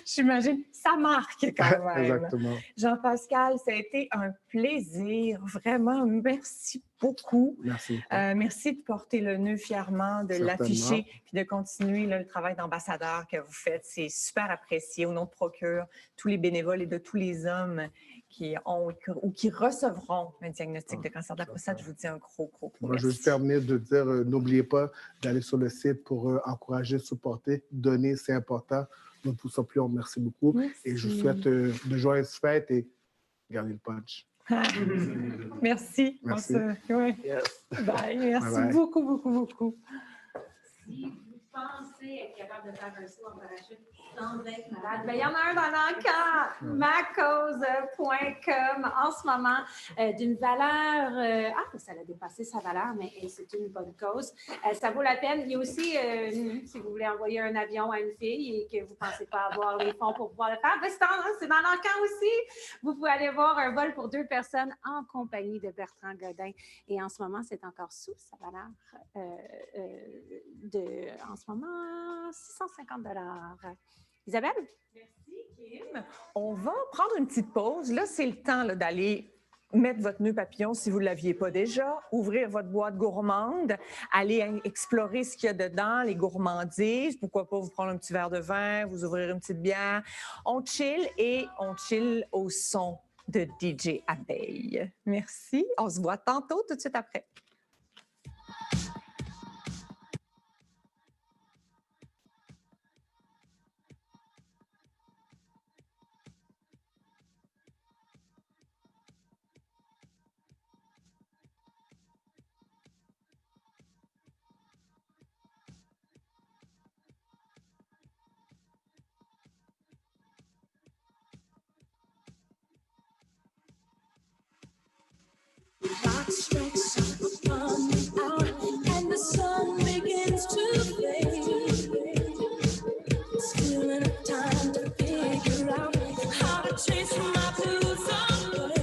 j'imagine, ça marque quand même. Exactement. Jean-Pascal, ça a été un plaisir, vraiment. Merci beaucoup. Merci. Merci de porter le nœud fièrement, de Certainement. l'afficher, puis de continuer là, le travail d'ambassadeur que vous faites. C'est super apprécié au nom de Procure, tous les bénévoles et de tous les hommes qui ont ou qui recevront un diagnostic de cancer de la prostate. Je vous dis un gros Moi, je vais merci. juste terminer de dire, n'oubliez pas d'aller sur le site pour encourager, supporter, donner, c'est important. Nous ne poussons plus, on merci beaucoup. Merci. Et je vous souhaite de joyeuses fêtes et gardez le punch. Merci. Merci. Ouais. Yes. Bye. Merci Bye bye. beaucoup. Si vous pensez être capable de faire un saut en parachute sans être malade, bien, il y en a un dans l'encan, macause.com, en ce moment, d'une valeur, ça a dépassé sa valeur, mais c'est une bonne cause. Ça vaut la peine. Il y a aussi, si vous voulez envoyer un avion à une fille et que vous ne pensez pas avoir les fonds pour pouvoir le faire, ben, c'est dans l'encan aussi. Vous pouvez aller voir un vol pour 2 personnes en compagnie de Bertrand Godin. Et en ce moment, c'est encore sous sa valeur en ce moment, 650 $. Isabelle? Merci, Kim. On va prendre une petite pause. Là, c'est le temps là, d'aller mettre votre nœud papillon si vous ne l'aviez pas déjà, ouvrir votre boîte gourmande, aller explorer ce qu'il y a dedans, les gourmandises. Pourquoi pas vous prendre un petit verre de vin, vous ouvrir une petite bière. On chill et on chill au son de DJ Abeille. Merci. On se voit tantôt, tout de suite après. Clock strikes upon the hour, and the sun begins to fade. Still enough time to figure out how to chase my blues away.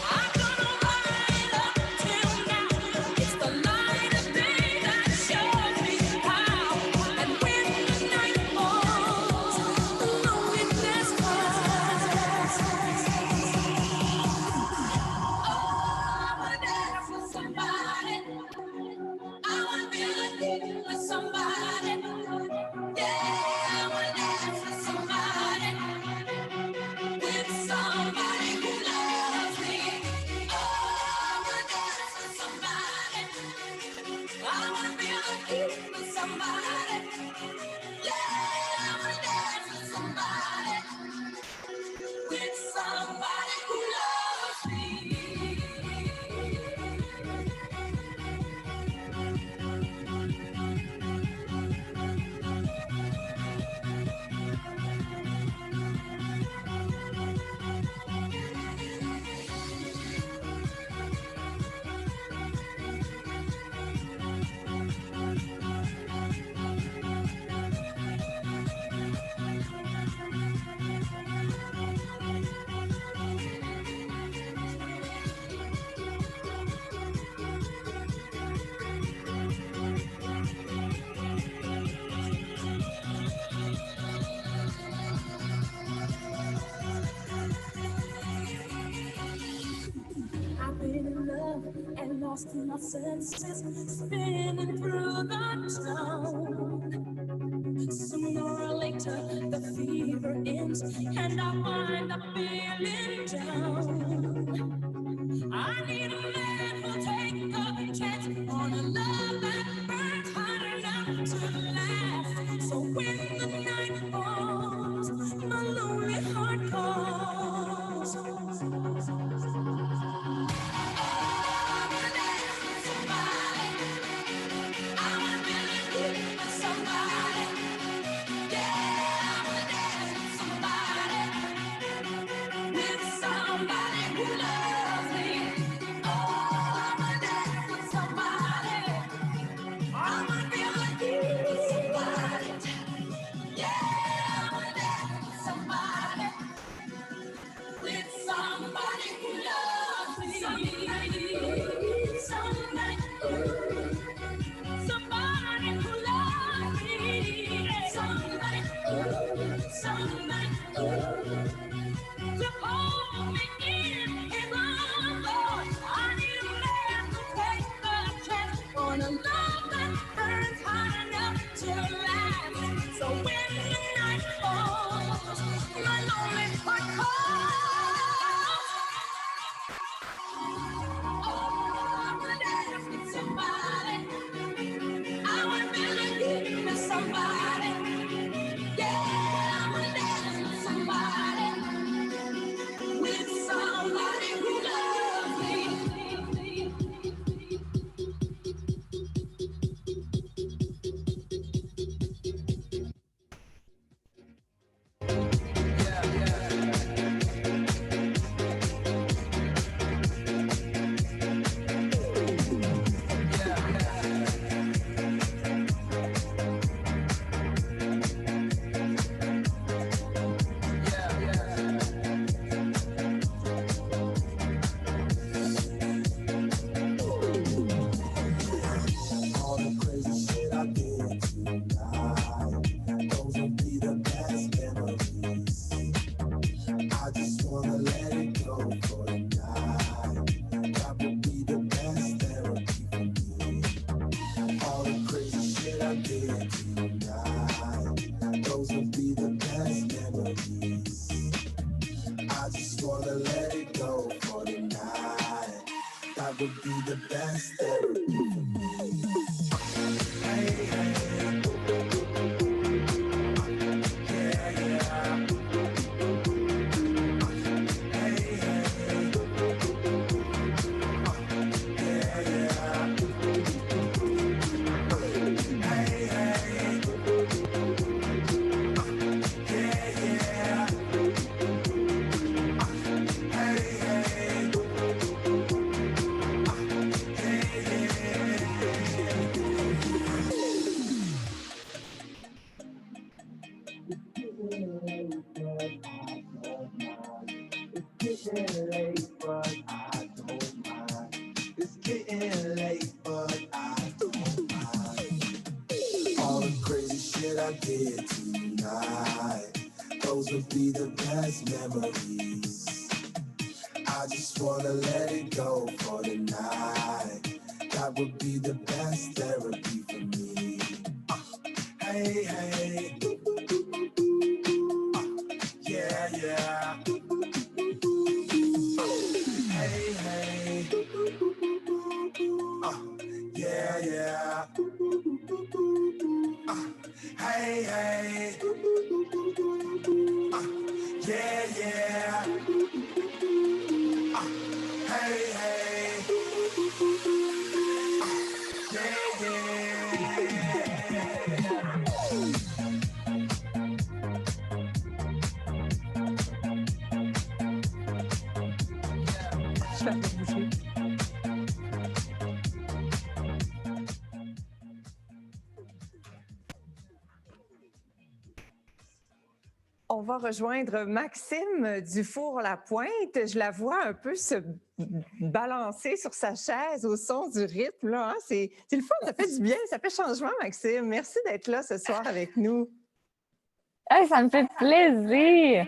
I'm gonna ride up till now. It's the light of day that shows me how. And when the night falls, the loneliness falls. Somebody, I wanna be with somebody. Yeah, I wanna dance with somebody, who loves me. Oh, I wanna dance with somebody. I wanna be with somebody. Yeah, I wanna dance with somebody, who loves me. I've been in love and lost my senses, spinning through the town. Sooner or later, the fever ends, and I wind up feeling down. I need a man who'll take a chance on a love that burns hot enough to last. So when the night falls, my lonely heart calls. Somebody did tonight. Those will be the best memories. I just wanna let it go for the night. That would be the best therapy for me. Hey, hey. Yeah, yeah. Hey, hey. Yeah, yeah. Hey, hey. Yeah, yeah. Hey, hey. It's getting late, but I don't mind. All the crazy shit I did tonight, those would be the best memories. I just wanna let it go for the night. That would be the best therapy for me. Hey, hey. Yeah, yeah. Hey, hey. Yeah, yeah. Hey, hey. Yeah, yeah. Hey, hey. Yeah, yeah. Je l'avais bougé. On va rejoindre Maxime Dufour-Lapointe. Je la vois un peu se balancer sur sa chaise au son du rythme. Là, hein. C'est le fun, ça fait du bien, ça fait changement, Maxime. Merci d'être là ce soir avec nous. Hey, ça me fait plaisir.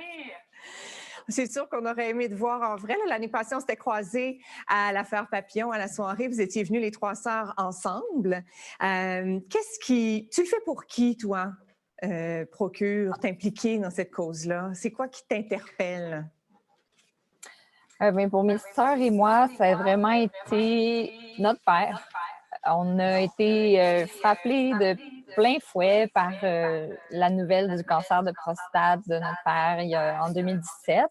C'est sûr qu'on aurait aimé te voir en vrai. L'année passée, on s'était croisés à l'affaire Papillon, à la soirée. Vous étiez venus les 3 sœurs ensemble. Tu le fais pour qui, toi, Procure, t'impliquer dans cette cause-là? C'est quoi qui t'interpelle? Ben, pour mes sœurs et moi, ça a vraiment été notre père. On a été frappés de plein fouet par la nouvelle du cancer de prostate de notre père en 2017.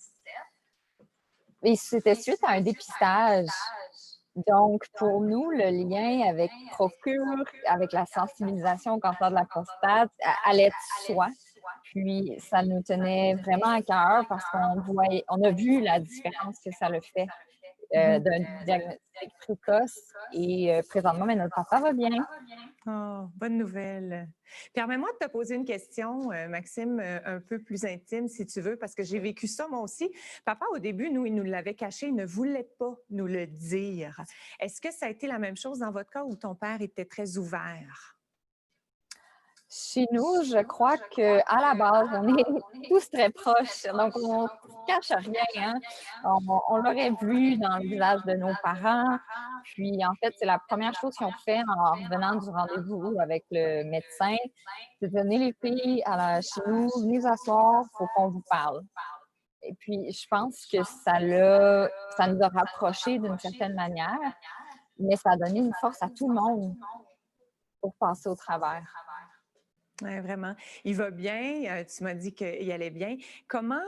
Et c'était suite à un dépistage. Donc, pour nous, le lien avec Procure, avec la sensibilisation au cancer de la prostate, allait de soi. Puis, ça nous tenait vraiment à cœur parce on a vu la différence que ça le fait d'un diagnostic précoce. Et présentement, mais notre papa va bien. Oh, bonne nouvelle. Permets-moi de te poser une question, Maxime, un peu plus intime, si tu veux, parce que j'ai vécu ça moi aussi. Papa, au début, il nous l'avait caché, il ne voulait pas nous le dire. Est-ce que ça a été la même chose dans votre cas où ton père était très ouvert? Chez nous, je crois qu'à la base, on est tous très proches, donc on ne se cache rien. Hein? On l'aurait vu dans le visage de nos parents. Puis, en fait, c'est la première chose qu'ils ont fait en revenant du rendez-vous avec le médecin, c'est de donner les filles chez nous, venez vous asseoir, il faut qu'on vous parle. Et puis, je pense que ça nous a rapprochés d'une certaine manière, mais ça a donné une force à tout le monde pour passer au travers. Oui, vraiment. Il va bien. Tu m'as dit qu'il allait bien. Comment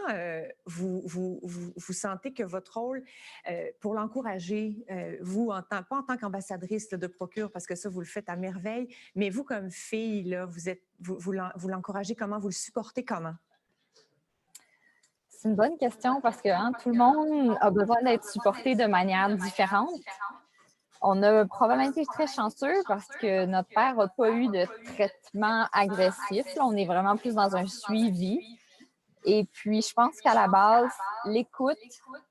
vous sentez que votre rôle pour l'encourager, pas en tant qu'ambassadrice de Procure, parce que ça, vous le faites à merveille, mais vous, comme fille, là, vous l'encouragez comment? Vous le supportez comment? C'est une bonne question parce que tout le monde a besoin d'être supporté de manière différente. On a probablement été très chanceux parce que notre père n'a pas eu de traitement agressif. Là, on est vraiment plus dans un suivi. Et puis, je pense qu'à la base, l'écoute,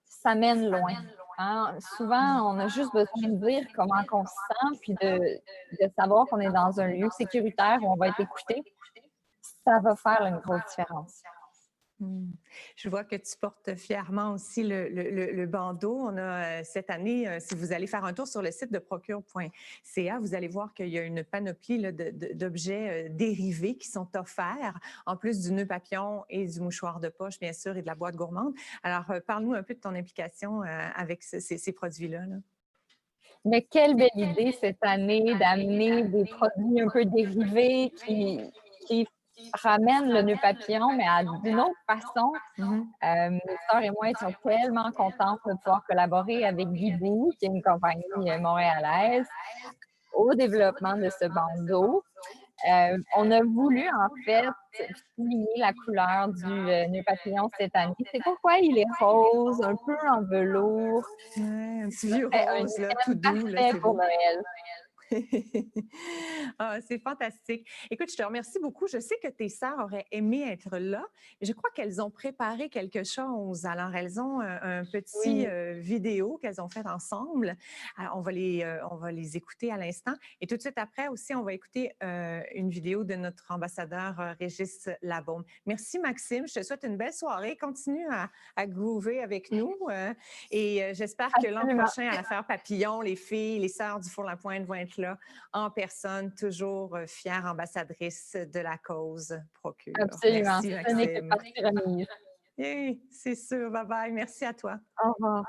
ça mène loin. Hein? Souvent, on a juste besoin de dire comment on se sent, puis de savoir qu'on est dans un lieu sécuritaire où on va être écouté. Ça va faire une grosse différence. Je vois que tu portes fièrement aussi le bandeau. On a cette année, si vous allez faire un tour sur le site de procure.ca, vous allez voir qu'il y a une panoplie là, d'objets dérivés qui sont offerts, en plus du nœud papillon et du mouchoir de poche, bien sûr, et de la boîte gourmande. Alors, parle-nous un peu de ton implication avec ces produits-là. Là. Mais quelle belle idée cette année d'amener des produits un peu dérivés qui ramènent le nœud papillon, mais d'une autre façon. Mes sœurs et moi étions tellement contentes de pouvoir collaborer avec Guibou, qui est une compagnie montréalaise, au développement de ce bandeau. On a voulu, en fait, souligner la couleur du nœud papillon cette année. C'est pourquoi il est rose, un peu en velours. Ouais, un petit vieux rose, là, tout doux. Là, parfait pour Noël. Ah, c'est fantastique. Écoute, je te remercie beaucoup. Je sais que tes sœurs auraient aimé être là. Je crois qu'elles ont préparé quelque chose. Alors, elles ont un petit vidéo qu'elles ont fait ensemble. Alors, on va les écouter à l'instant. Et tout de suite après aussi, on va écouter une vidéo de notre ambassadeur Régis Labaume. Merci, Maxime. Je te souhaite une belle soirée. Continue à groover avec nous. Et j'espère que l'an prochain, à l'affaire Papillon, les filles, les sœurs du Four-la-Pointe vont être là en personne, toujours fière ambassadrice de la cause Procure. Absolument. Merci, Ce n'est que Maxime. partie remise. Oui, c'est sûr. Bye-bye. Merci à toi. Au revoir.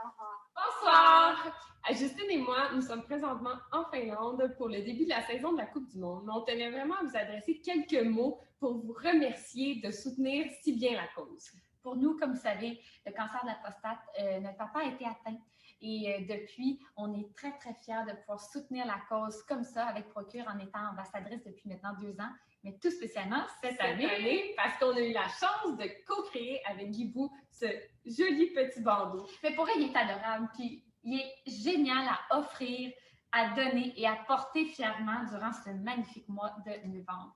Bonsoir! Justine et moi, nous sommes présentement en Finlande pour le début de la saison de la Coupe du Monde. Mais on tenait vraiment à vous adresser quelques mots pour vous remercier de soutenir si bien la cause. Pour nous, comme vous savez, le cancer de la prostate, notre papa a été atteint. Et depuis, on est très, très fiers de pouvoir soutenir la cause comme ça avec Procure en étant ambassadrice depuis maintenant 2 ans, mais tout spécialement cette année parce qu'on a eu la chance de co-créer avec Guibou ce joli petit bandeau. Mais pour elle, il est adorable, puis il est génial à offrir, à donner et à porter fièrement durant ce magnifique mois de novembre.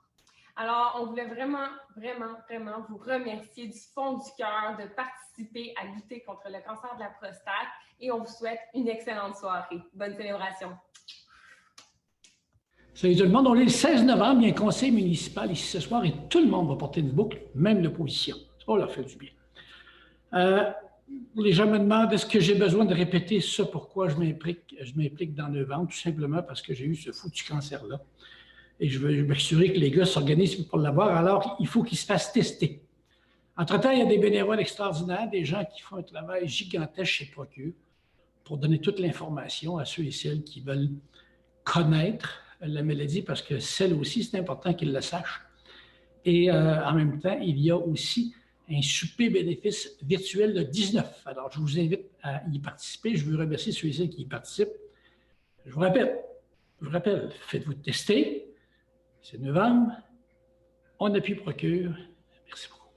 Alors, on voulait vraiment, vraiment, vraiment vous remercier du fond du cœur de participer à lutter contre le cancer de la prostate et on vous souhaite une excellente soirée. Bonne célébration. Salut tout le monde, on est le 16 novembre, il y a un conseil municipal ici ce soir et tout le monde va porter une boucle, même l'opposition. Ça va leur faire du bien. Les gens me demandent est-ce que j'ai besoin de répéter ça, pourquoi je m'implique dans le ventre, tout simplement parce que j'ai eu ce foutu cancer-là. Et je veux m'assurer que les gars s'organisent pour l'avoir, alors il faut qu'ils se fassent tester. Entre-temps, il y a des bénévoles extraordinaires, des gens qui font un travail gigantesque chez Procure pour donner toute l'information à ceux et celles qui veulent connaître la maladie, parce que celle aussi, c'est important qu'ils le sachent. Et en même temps, il y a aussi un souper bénéfice virtuel le 19. Alors, je vous invite à y participer. Je veux remercier ceux et celles qui y participent. Je vous rappelle, faites-vous tester. C'est novembre. On appuie Procure. Merci beaucoup.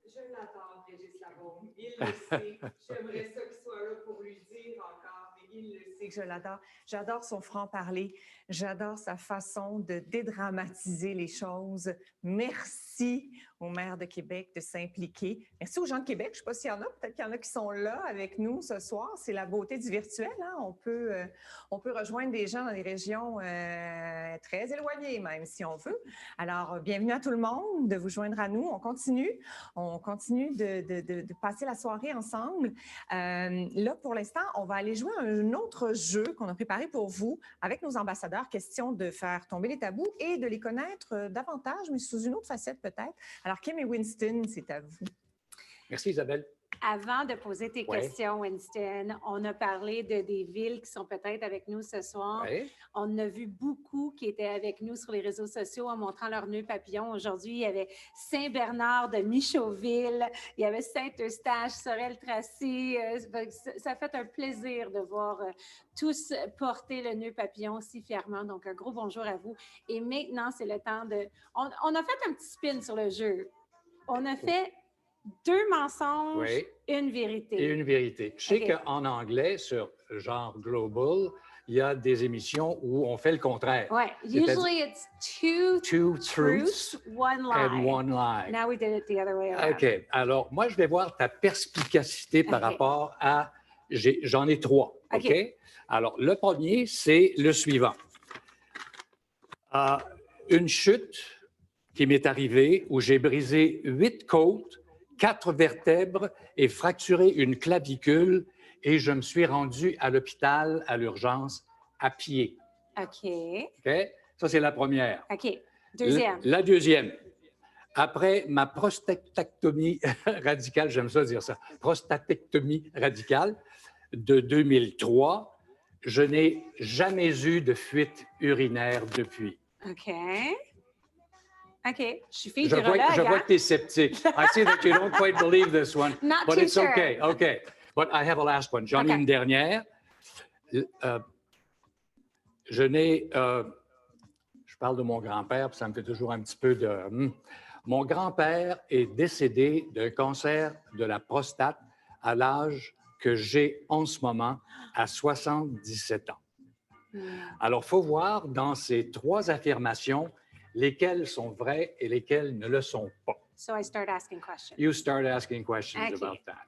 Je l'adore, Régis Labaume. Il le sait. J'aimerais ça qu'il soit là pour lui dire encore, mais il le sait que je l'adore. J'adore son franc-parler. J'adore sa façon de dédramatiser les choses. Merci au maire de Québec de s'impliquer. Merci aux gens de Québec. Je ne sais pas s'il y en a. Peut-être qu'il y en a qui sont là avec nous ce soir. C'est la beauté du virtuel. Hein? On peut rejoindre des gens dans des régions très éloignées, même, si on veut. Alors, bienvenue à tout le monde de vous joindre à nous. On continue de passer la soirée ensemble. Là, pour l'instant, on va aller jouer à un autre jeu qu'on a préparé pour vous avec nos ambassadeurs. Question de faire tomber les tabous et de les connaître davantage, mais sous une autre facette peut-être. Alors, Kim et Winston, c'est à vous. Merci, Isabelle. Avant de poser tes questions, Winston, on a parlé de des villes qui sont peut-être avec nous ce soir. Ouais. On a vu beaucoup qui étaient avec nous sur les réseaux sociaux en montrant leur nœud papillon. Aujourd'hui, il y avait Saint-Bernard de Michauville, il y avait Saint-Eustache, Sorel-Tracy. Ça fait un plaisir de voir tous porter le nœud papillon si fièrement. Donc, un gros bonjour à vous. Et maintenant, c'est le temps de... On a fait un petit spin sur le jeu. On a fait 2 mensonges, une vérité. Et une vérité. Je sais qu'en anglais, sur genre Global, il y a des émissions où on fait le contraire. Oui. Usually it's two truths, one lie. And one lie. Now we did it the other way around. OK. Alors, moi, je vais voir ta perspicacité par rapport à... J'en ai 3. OK? Alors, le premier, c'est le suivant. Une chute qui m'est arrivé où j'ai brisé 8 côtes, 4 vertèbres et fracturé une clavicule et je me suis rendu à l'hôpital à l'urgence à pied. OK. OK? Ça, c'est la première. OK. Deuxième. La deuxième. Après ma prostatectomie radicale, j'aime ça dire ça, prostatectomie radicale de 2003, je n'ai jamais eu de fuite urinaire depuis. OK. OK. Je suis fille Je vois d'urologue. que tu es sceptique. I see that you don't quite believe this one, Not but too it's sure. okay. Okay. But I have a last one. J'en ai Okay. une dernière. Je parle de mon grand-père, puis ça me fait toujours un petit peu de... Mon grand-père est décédé d'un cancer de la prostate à l'âge que j'ai en ce moment, à 77 ans. Alors, il faut voir dans ces 3 affirmations lesquelles sont vraies et lesquelles ne le sont pas. So I start asking questions. You start asking questions Okay. about that.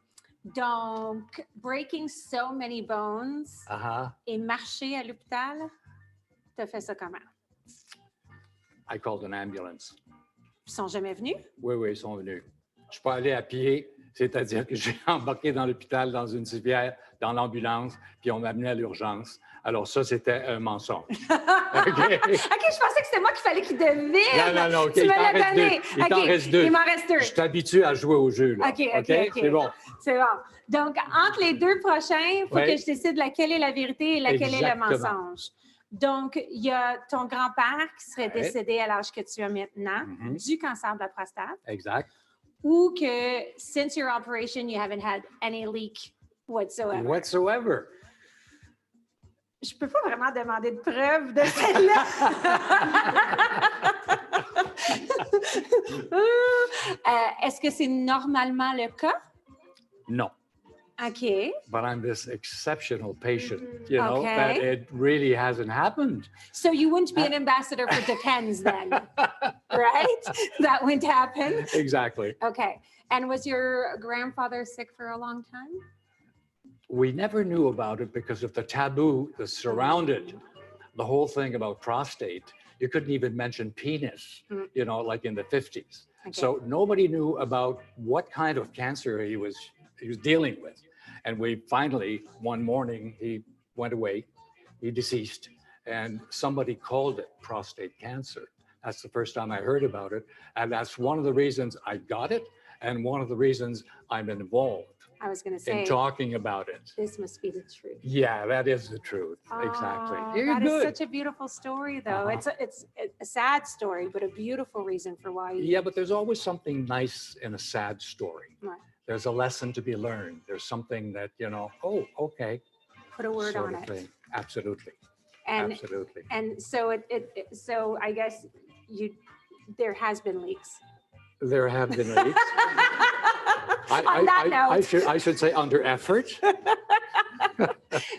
Donc, breaking so many bones et marcher à l'hôpital, tu as fait ça comment? I called an ambulance. Ils sont jamais venus? Oui, ils sont venus. Je ne suis pas allé à pied, c'est-à-dire que j'ai embarqué dans l'hôpital, dans une civière, dans l'ambulance, puis on m'a amené à l'urgence. Alors ça, c'était un mensonge. OK, je pensais que c'était moi qu'il fallait qu'il devine. Non, OK, Tu il me t'en l'as reste donné. 2. Il t'en OK, reste 2. il m'en reste 2. Je t'habitue à jouer au jeu, là. OK. C'est bon. C'est bon. Donc, entre les 2 prochains, il faut Ouais. que je décide laquelle est la vérité et laquelle est le Exactement. mensonge. Donc, il y a ton grand-père qui serait Ouais. décédé à l'âge que tu as maintenant Mhm. du cancer de la prostate, Exact. ou que since your operation, you haven't had any leak whatsoever. Whatsoever. Je peux pas vraiment demander de preuves de celle-là. Est-ce que c'est normalement le cas? Non. OK. But I'm this exceptional patient, you know, Okay. that it really hasn't happened. So you wouldn't be an ambassador for Depends then, right? That wouldn't happen. Exactly. Okay. And was your grandfather sick for a long time? We never knew about it because of the taboo that surrounded the whole thing about prostate. You couldn't even mention penis, you know, like in the 50s. Okay. So nobody knew about what kind of cancer he was dealing with. And we finally, one morning, he went away, he deceased, and somebody called it prostate cancer. That's the first time I heard about it. And that's one of the reasons I got it, and one of the reasons I'm involved I was going to say, in talking about it. this must be the truth. Yeah, that is the truth. Exactly. Oh, You're that is good. such a beautiful story, though. It's a sad story, but a beautiful reason for why you... Yeah, but there's always something nice in a sad story. Right. There's a lesson to be learned. There's something that, you know, oh, okay. Put a word sort on of it. thing. Absolutely. And Absolutely. and so so I guess there has been leaks. There have been leaks. On that note. I should say under effort.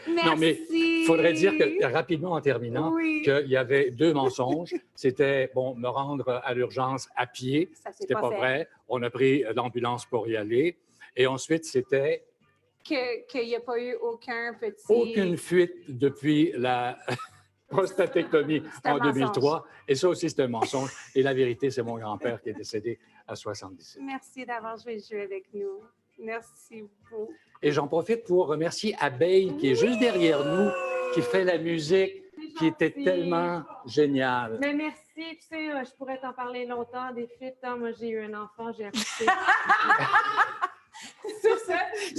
Non, mais il faudrait dire que, rapidement en terminant, Oui. qu'il y avait 2 mensonges. C'était, bon, me rendre à l'urgence à pied. Ça, c'est C'était pas fait. vrai. On a pris l'ambulance pour y aller. Et ensuite, c'était Qu'il n'y a pas eu aucun petit... aucune fuite depuis la prostatectomie C'est un en mensonge. 2003. Et ça aussi, c'est un mensonge. Et la vérité, c'est mon grand-père qui est décédé à 77. Merci d'avoir joué le jeu avec nous. Merci beaucoup. Et j'en profite pour remercier Abeille, qui est juste derrière nous, qui fait la musique, qui était tellement géniale. Mais merci, tu sais, je pourrais t'en parler longtemps des fuites. Hein. Moi, j'ai eu un enfant, j'ai accouché. Sur ce,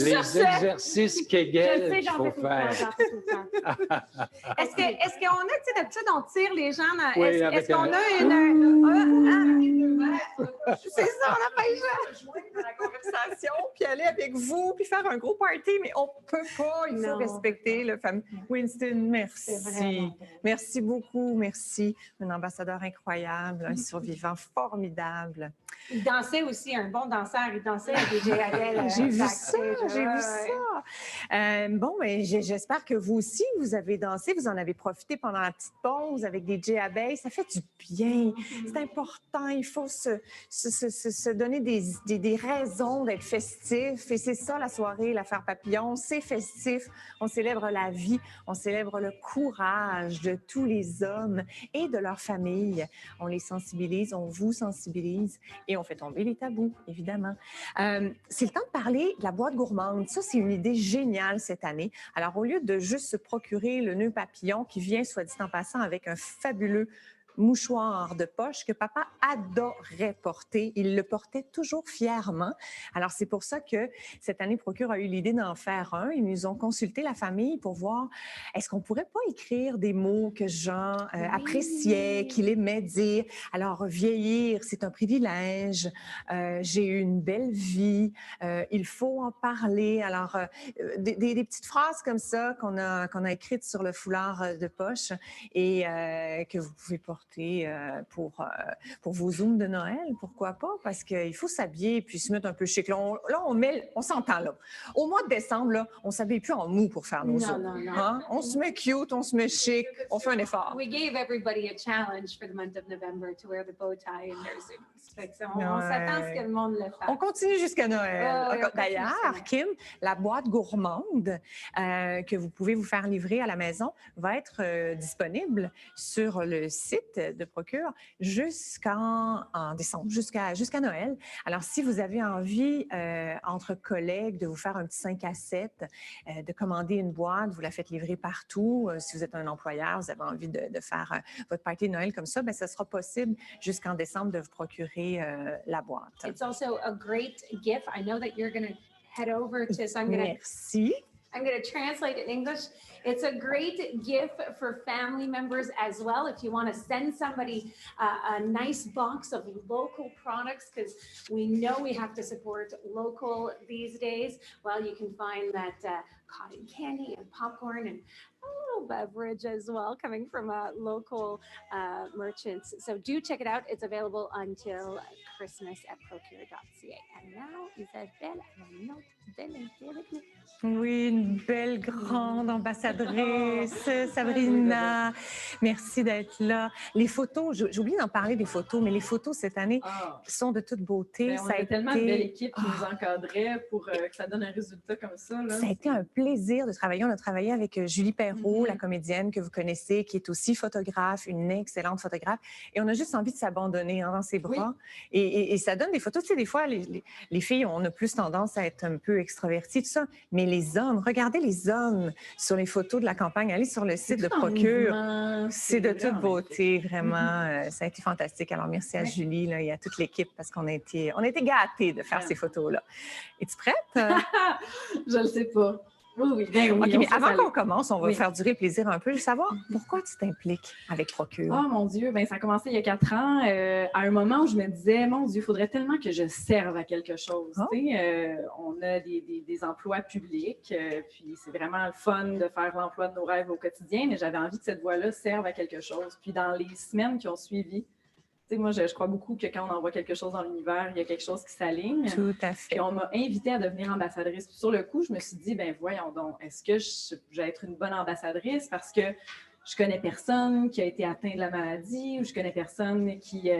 Les sur ce, exercices Je Kegel sais, qu'il j'en faut fais tout le temps, faire. j'en fais tout le temps. est-ce qu'on a, tu sais, d'habitude, on tire les gens dans... Oui, est-ce avec qu'on un- a c'est ça, on n'a pas eu ça. Joindre à la conversation, puis aller avec vous, puis faire un gros party, mais on peut pas. Il faut Non. respecter le fameux. Winston, merci. vraiment. Merci beaucoup, merci. Un ambassadeur incroyable, un survivant formidable. Il dansait aussi, un bon danseur. Il dansait avec des Adèle. J'ai vu ça, j'ai vu ça. Bon, mais j'espère que vous aussi, vous avez dansé, vous en avez profité pendant la petite pause avec des J abeilles. Ça fait du bien. C'est important. Il faut se donner des raison d'être festif. Et c'est ça, la soirée, l'affaire Papillon. C'est festif. On célèbre la vie. On célèbre le courage de tous les hommes et de leurs familles. On les sensibilise, on vous sensibilise et on fait tomber les tabous, évidemment. C'est le temps de parler de la boîte gourmande. Ça, c'est une idée géniale cette année. Alors, au lieu de juste se procurer le nœud papillon qui vient, soit dit en passant, avec un fabuleux mouchoir de poche que papa adorait porter. Il le portait toujours fièrement. Alors, c'est pour ça que cette année, Procure a eu l'idée d'en faire un. Ils nous ont consulté la famille pour voir est-ce qu'on pourrait pas écrire des mots que Jean appréciait, qu'il aimait dire. Alors, vieillir, c'est un privilège. J'ai eu une belle vie. Il faut en parler. Alors, des petites phrases comme ça qu'on a écrites sur le foulard de poche et que vous pouvez porter pour vos Zooms de Noël, pourquoi pas? Parce qu'il faut s'habiller puis se mettre un peu chic. Là, on s'entend là. Au mois de décembre, là, on ne s'habille plus en mou pour faire nos Zooms. Non. Hein? On se met cute, on se met chic, on fait un effort. We gave everybody a challenge for the month of November to wear the bow tie in their Zooms. Fait que on s'attend à ce que le monde le fasse. On continue jusqu'à Noël. Ouais, D'ailleurs, Kim, la boîte gourmande que vous pouvez vous faire livrer à la maison va être disponible sur le site de Procure jusqu'en décembre, jusqu'à Noël. Alors, si vous avez envie, entre collègues, de vous faire un petit 5 à 7, de commander une boîte, vous la faites livrer partout. Si vous êtes un employeur, vous avez envie de faire votre party de Noël comme ça, bien, ça sera possible jusqu'en décembre de vous procurer la boîte. It's also a great gift. I know that you're going to head over to, so Merci. I'm going to translate it in English. It's a great gift for family members as well. If you want to send somebody a nice box of local products, because we know we have to support local these days. Well, you can find that cotton candy and popcorn and a little beverage as well coming from local merchants. So do check it out. It's available until Christmas at procure.ca. And now, Isabelle, une autre belle invitée avec nous. Oui, une belle grande ambassadrice, Sabrina. Merci d'être là. Les photos, j'ai oublié d'en parler des photos, mais les photos cette année sont de toute beauté. Bien, on avait tellement de belle équipe qui nous encadrait pour que ça donne un résultat comme ça. Là. Ça a été un plaisir de travailler. On a travaillé avec Julie Perrault, la comédienne que vous connaissez, qui est aussi photographe, une excellente photographe. Et on a juste envie de s'abandonner dans ses bras. Oui. Et ça donne des photos. Tu sais, des fois, les filles, on a plus tendance à être un peu extraverties, tout ça. Mais les hommes, regardez les hommes sur les photos de la campagne. Allez sur le site de Procure. C'est de toute beauté, vraiment. Ça a été fantastique. Alors, merci à Julie là, et à toute l'équipe parce qu'on a été gâtés de faire ces photos-là. Es-tu prête? Je ne le sais pas. Oui. Bien, oui, OK, mais avant qu'on commence, on va faire durer le plaisir un peu. Je veux savoir pourquoi tu t'impliques avec Procure. Oh mon Dieu, bien, ça a commencé il y a 4 ans, à un moment où je me disais, mon Dieu, il faudrait tellement que je serve à quelque chose. On a des emplois publics, puis c'est vraiment le fun de faire l'emploi de nos rêves au quotidien, mais j'avais envie que cette voie-là serve à quelque chose. Puis dans les semaines qui ont suivi, tu sais, moi, je crois beaucoup que quand on envoie quelque chose dans l'univers, il y a quelque chose qui s'aligne. Tout à fait. Puis on m'a invitée à devenir ambassadrice. Puis sur le coup, je me suis dit, ben voyons donc, est-ce que je vais être une bonne ambassadrice parce que je connais personne qui a été atteint de la maladie ou je connais personne qui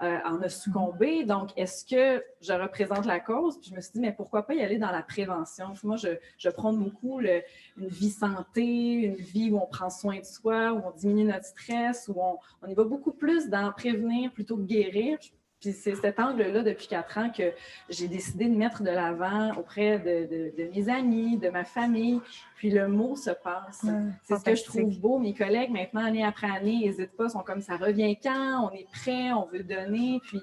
en a succombé. Donc, est-ce que je représente la cause? Puis je me suis dit, mais pourquoi pas y aller dans la prévention? Moi, je prône beaucoup une vie santé, une vie où on prend soin de soi, où on diminue notre stress, où on y va beaucoup plus dans prévenir plutôt que guérir. Puis c'est cet angle-là, depuis 4 ans, que j'ai décidé de mettre de l'avant auprès de mes amis, de ma famille. Puis le mot se passe. C'est ce que je trouve beau. Mes collègues, maintenant, année après année, n'hésitent pas, sont comme ça revient quand, on est prêt, on veut donner. Puis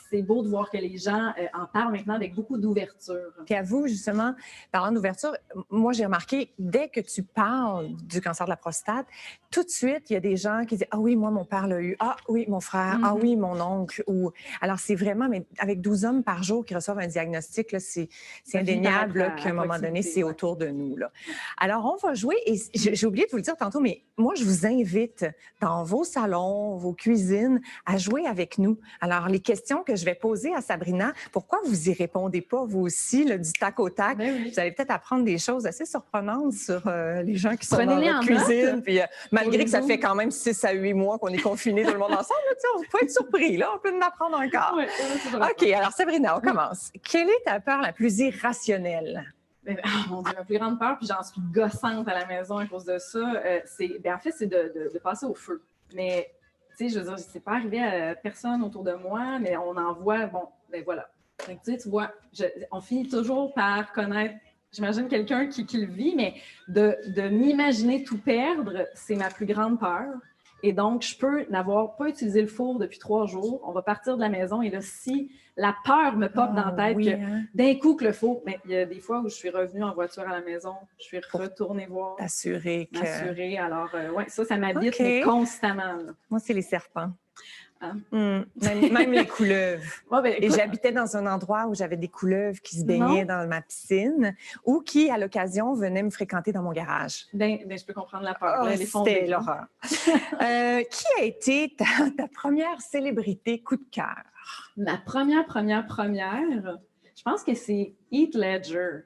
c'est beau de voir que les gens en parlent maintenant avec beaucoup d'ouverture. Puis à vous, justement, parlant d'ouverture, moi, j'ai remarqué, dès que tu parles du cancer de la prostate, tout de suite, il y a des gens qui disent « Ah oui, moi, mon père l'a eu. Ah oui, mon frère. Ah oui, mon oncle. » Alors, c'est vraiment, mais avec 12 hommes par jour qui reçoivent un diagnostic, là, c'est indéniable qu'à un moment donné, c'est autour de nous. Là. Alors, on va jouer. Et j'ai oublié de vous le dire tantôt, mais moi, je vous invite dans vos salons, vos cuisines, à jouer avec nous. Alors, les questions que je vais poser à Sabrina. Pourquoi vous y répondez pas, vous aussi, là, du tac au tac? Ben oui. Vous allez peut-être apprendre des choses assez surprenantes sur les gens qui sont dans Prenez-les votre en cuisine. note. Puis, malgré que ça Pour fait quand même 6 à 8 mois qu'on est confinés tout le monde ensemble, là, tu sais, on peut être surpris. Là, on peut en apprendre encore. Ouais, c'est vrai. OK, alors Sabrina, on commence. Quelle est ta peur la plus irrationnelle? Mon Dieu, ma plus grande peur, puis j'en suis gossante à la maison à cause de ça, en fait, c'est de passer au feu. Mais, tu sais, je veux dire, c'est pas arrivé à personne autour de moi, mais on en voit, bon, ben voilà. Donc, tu vois, on finit toujours par connaître, j'imagine, quelqu'un qui le vit, mais de m'imaginer tout perdre, c'est ma plus grande peur. Et donc, je peux n'avoir pas utilisé le four depuis 3 jours. On va partir de la maison. Et là, si la peur me pop dans la tête oui, que hein? d'un coup que le four... Mais il y a des fois où je suis revenue en voiture à la maison. Je suis retournée voir, T'assurer que... m'assurer. Alors, ouais, ça m'habite, OK. mais constamment. Là. Moi, c'est les serpents. Ah. Même les couleuvres. Ouais, ben, Et écoute, j'habitais dans un endroit où j'avais des couleuvres qui se baignaient dans ma piscine ou qui, à l'occasion, venaient me fréquenter dans mon garage. ben, je peux comprendre la peur. Oh, Là, elle est c'était fondée. l'horreur. Qui a été ta première célébrité coup de cœur? Ma première, je pense que c'est Heath Ledger.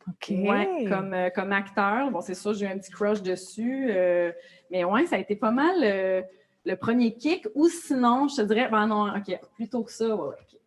OK. Ouais, comme acteur. Bon, c'est sûr, j'ai eu un petit crush dessus. Mais ouais, ça a été pas mal le premier kick. Ou sinon, je te dirais, ben non, OK, plutôt que ça, ouais, OK.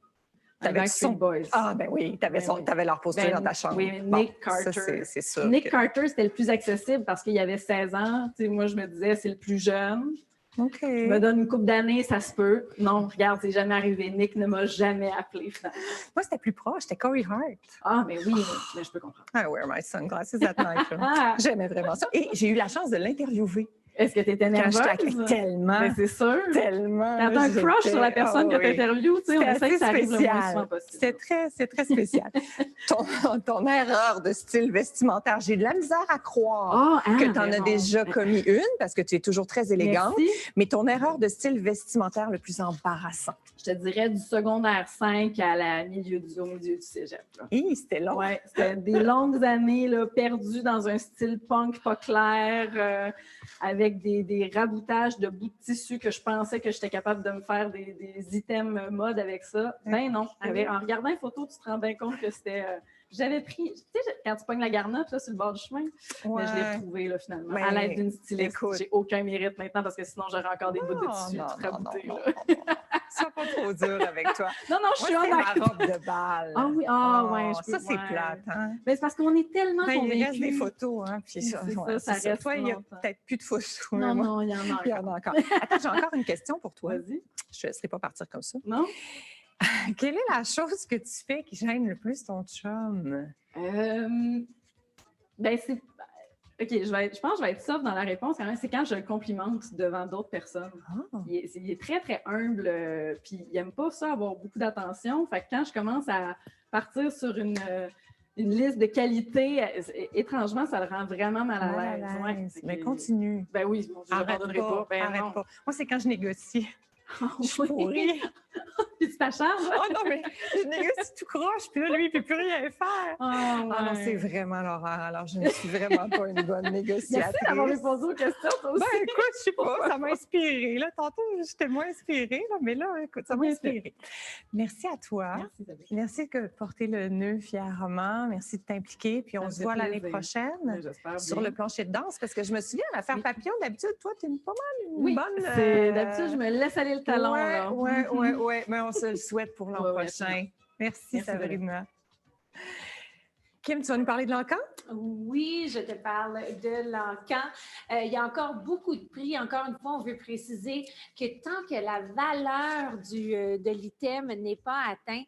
T'avais Backstreet son- Boys. Ah, ben oui, t'avais Ben leur poster Ben, dans ta chambre. oui, mais Bon, Nick ça, Carter. c'est sûr. Nick que- Carter, c'était le plus accessible parce qu'il avait 16 ans. Tu sais, moi, je me disais, c'est le plus jeune. OK. Je me donne une couple d'années, ça se peut. Non, regarde, c'est jamais arrivé. Nick ne m'a jamais appelé, finalement. Moi, c'était plus proche, c'était Corey Hart. Ah, mais oui, mais je peux comprendre. I wear my sunglasses at night. Ah, J'aimais vraiment ça. Et j'ai eu la chance de l'interviewer. est-ce que tu étais Quand nerveuse? j'étais tellement, Ben, c'est sûr. tellement. Quand t'as un crush sur la personne que tu t'interviews, tu sais, on essaie que ça arrive le moins souvent possible. C'est très spécial. ton erreur de style vestimentaire, j'ai de la misère à croire que tu en as déjà commis une parce que tu es toujours très élégante, Merci. mais ton erreur de style vestimentaire le plus embarrassant. Je te dirais du secondaire 5 au milieu du cégep. Là. Hi, c'était long. Ouais, c'était des longues années là, perdues dans un style punk pas clair, avec des raboutages de bouts de tissu que je pensais que j'étais capable de me faire des items mode avec ça. Ben non. En regardant les photos, tu te rends bien compte que c'était... j'avais pris... Tu sais, quand tu pognes la garnotte là, sur le bord du chemin, mais je l'ai retrouvée là, finalement, Ben, à l'aide d'une styliste. écoute. J'ai aucun mérite maintenant parce que sinon, j'aurais encore des bouts de tissu non, tout non, raboutés. non, là. non, non. Sois pas trop dur avec toi. Non, je suis Moi, c'est honnête. ma robe de bal. Ah oui, ouais. Ça, c'est plate, hein? Mais c'est parce qu'on est tellement Ben, convaincus. il reste des photos, hein? Puis C'est ouais, ça c'est reste Toi, il n'y a longtemps. peut-être plus de photos. Non, mais moi, il y en a il y en a encore. Attends, j'ai encore une question pour toi. Vas-y. Je ne laisserai pas partir comme ça. Non? Quelle est la chose que tu fais qui gêne le plus ton chum? Ben, c'est... OK, je pense que je vais être soft dans la réponse quand même. C'est quand je le complimente devant d'autres personnes. Ah. Il est très, très humble, puis il n'aime pas ça, avoir beaucoup d'attention. Fait que quand je commence à partir sur une liste de qualités, étrangement, ça le rend vraiment mal à l'aise. Ouais. Fait Mais que- continue. Ben oui, mon Dieu, je Arrête n'abandonnerai pas. Ben arrête non. pas. Moi, c'est quand je négocie. Ah, Je suis oui. pourrie. Puis tu t'acharnes? Oh non, mais je négocie tout croche, puis là, lui, il ne peut plus rien faire. Ah, Ah non, ouais. c'est vraiment l'horreur. Alors, je ne suis vraiment pas une bonne négociatrice. Merci d'avoir répondu aux questions, toi aussi. Ben, écoute, je sais pas, ça m'a inspirée. Là, tantôt, j'étais moins inspirée, là, mais là, écoute, ça m'a inspirée. Merci à toi. Merci, Isabelle. Merci de porter le nœud fièrement. Merci de t'impliquer. Puis on Ça me se fait voit l'année plaisir. prochaine J'espère sur bien. le plancher de danse parce que je me souviens, à l'affaire Oui. Papillon, d'habitude, toi, tu es pas mal une Oui, bonne. d'habitude, je me laisse aller le talon. là. Oui, mais on se le souhaite pour l'an Ouais, prochain. Merci, Merci, Sabrina. Kim, tu vas nous parler de l'encan? Oui, je te parle de l'encan. Il y a encore beaucoup de prix. Encore une fois, on veut préciser que tant que la valeur de l'item n'est pas atteinte,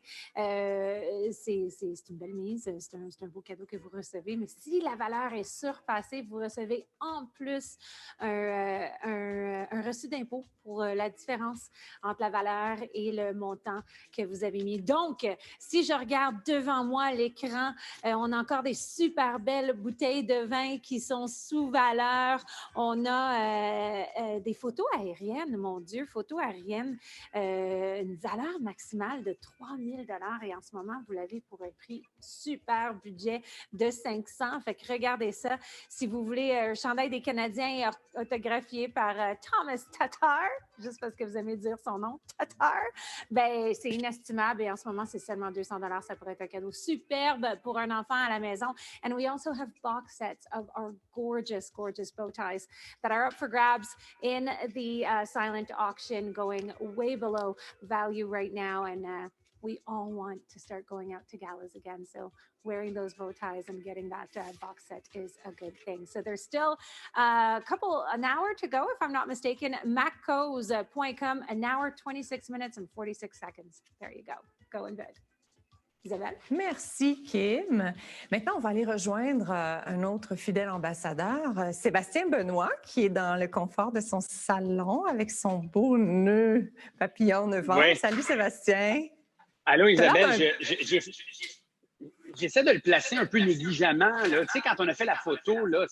c'est une belle mise, c'est un beau cadeau que vous recevez. Mais si la valeur est surpassée, vous recevez en plus un reçu d'impôt pour la différence entre la valeur et le montant que vous avez mis. Donc, si je regarde devant moi l'écran, on on a encore des super belles bouteilles de vin qui sont sous valeur. On a des photos aériennes, mon Dieu, photos aériennes, une valeur maximale de 3 000 et en ce moment, vous l'avez pour un prix super budget de 500. Fait que regardez ça. Si vous voulez un chandail des Canadiens autographié par Thomas Tatar, juste parce que vous aimez dire son nom, Tatar, ben c'est inestimable et en ce moment, c'est seulement 200 $. Ça pourrait être un cadeau superbe pour un enfant à la maison. And we also have box sets of our gorgeous, gorgeous bow ties that are up for grabs in the silent auction, going way below value right now. And we all want to start going out to galas again. So wearing those bow ties and getting that box set is a good thing. So there's still an hour to go, if I'm not mistaken. Macco's.com, an hour, 26 minutes and 46 seconds. There you go. Going good. Isabelle? Merci, Kim. Maintenant, on va aller rejoindre un autre fidèle ambassadeur, Sébastien Benoît, qui est dans le confort de son salon avec son beau nœud papillon 9 ans. Oui. Salut, Sébastien. Allô, Isabelle. J'essaie de le placer un peu négligemment. Là. Tu sais, quand on a fait la photo, là,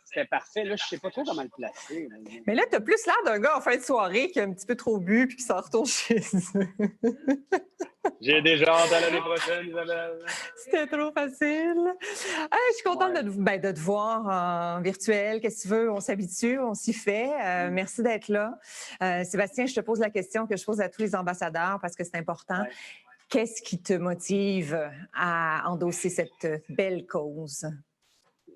c'était parfait. Là, je ne sais pas trop comment le placer. Là. Mais là, tu as plus l'air d'un gars en fin de soirée qui a un petit peu trop bu puis qui s'en retourne chez eux. J'ai déjà hâte à l'année prochaine, Isabelle. C'était trop facile. Je suis contente de te voir en virtuel. Qu'est-ce que tu veux? On s'habitue, on s'y fait. Merci d'être là. Sébastien, je te pose la question que je pose à tous les ambassadeurs parce que c'est important. Ouais. Qu'est-ce qui te motive à endosser cette belle cause?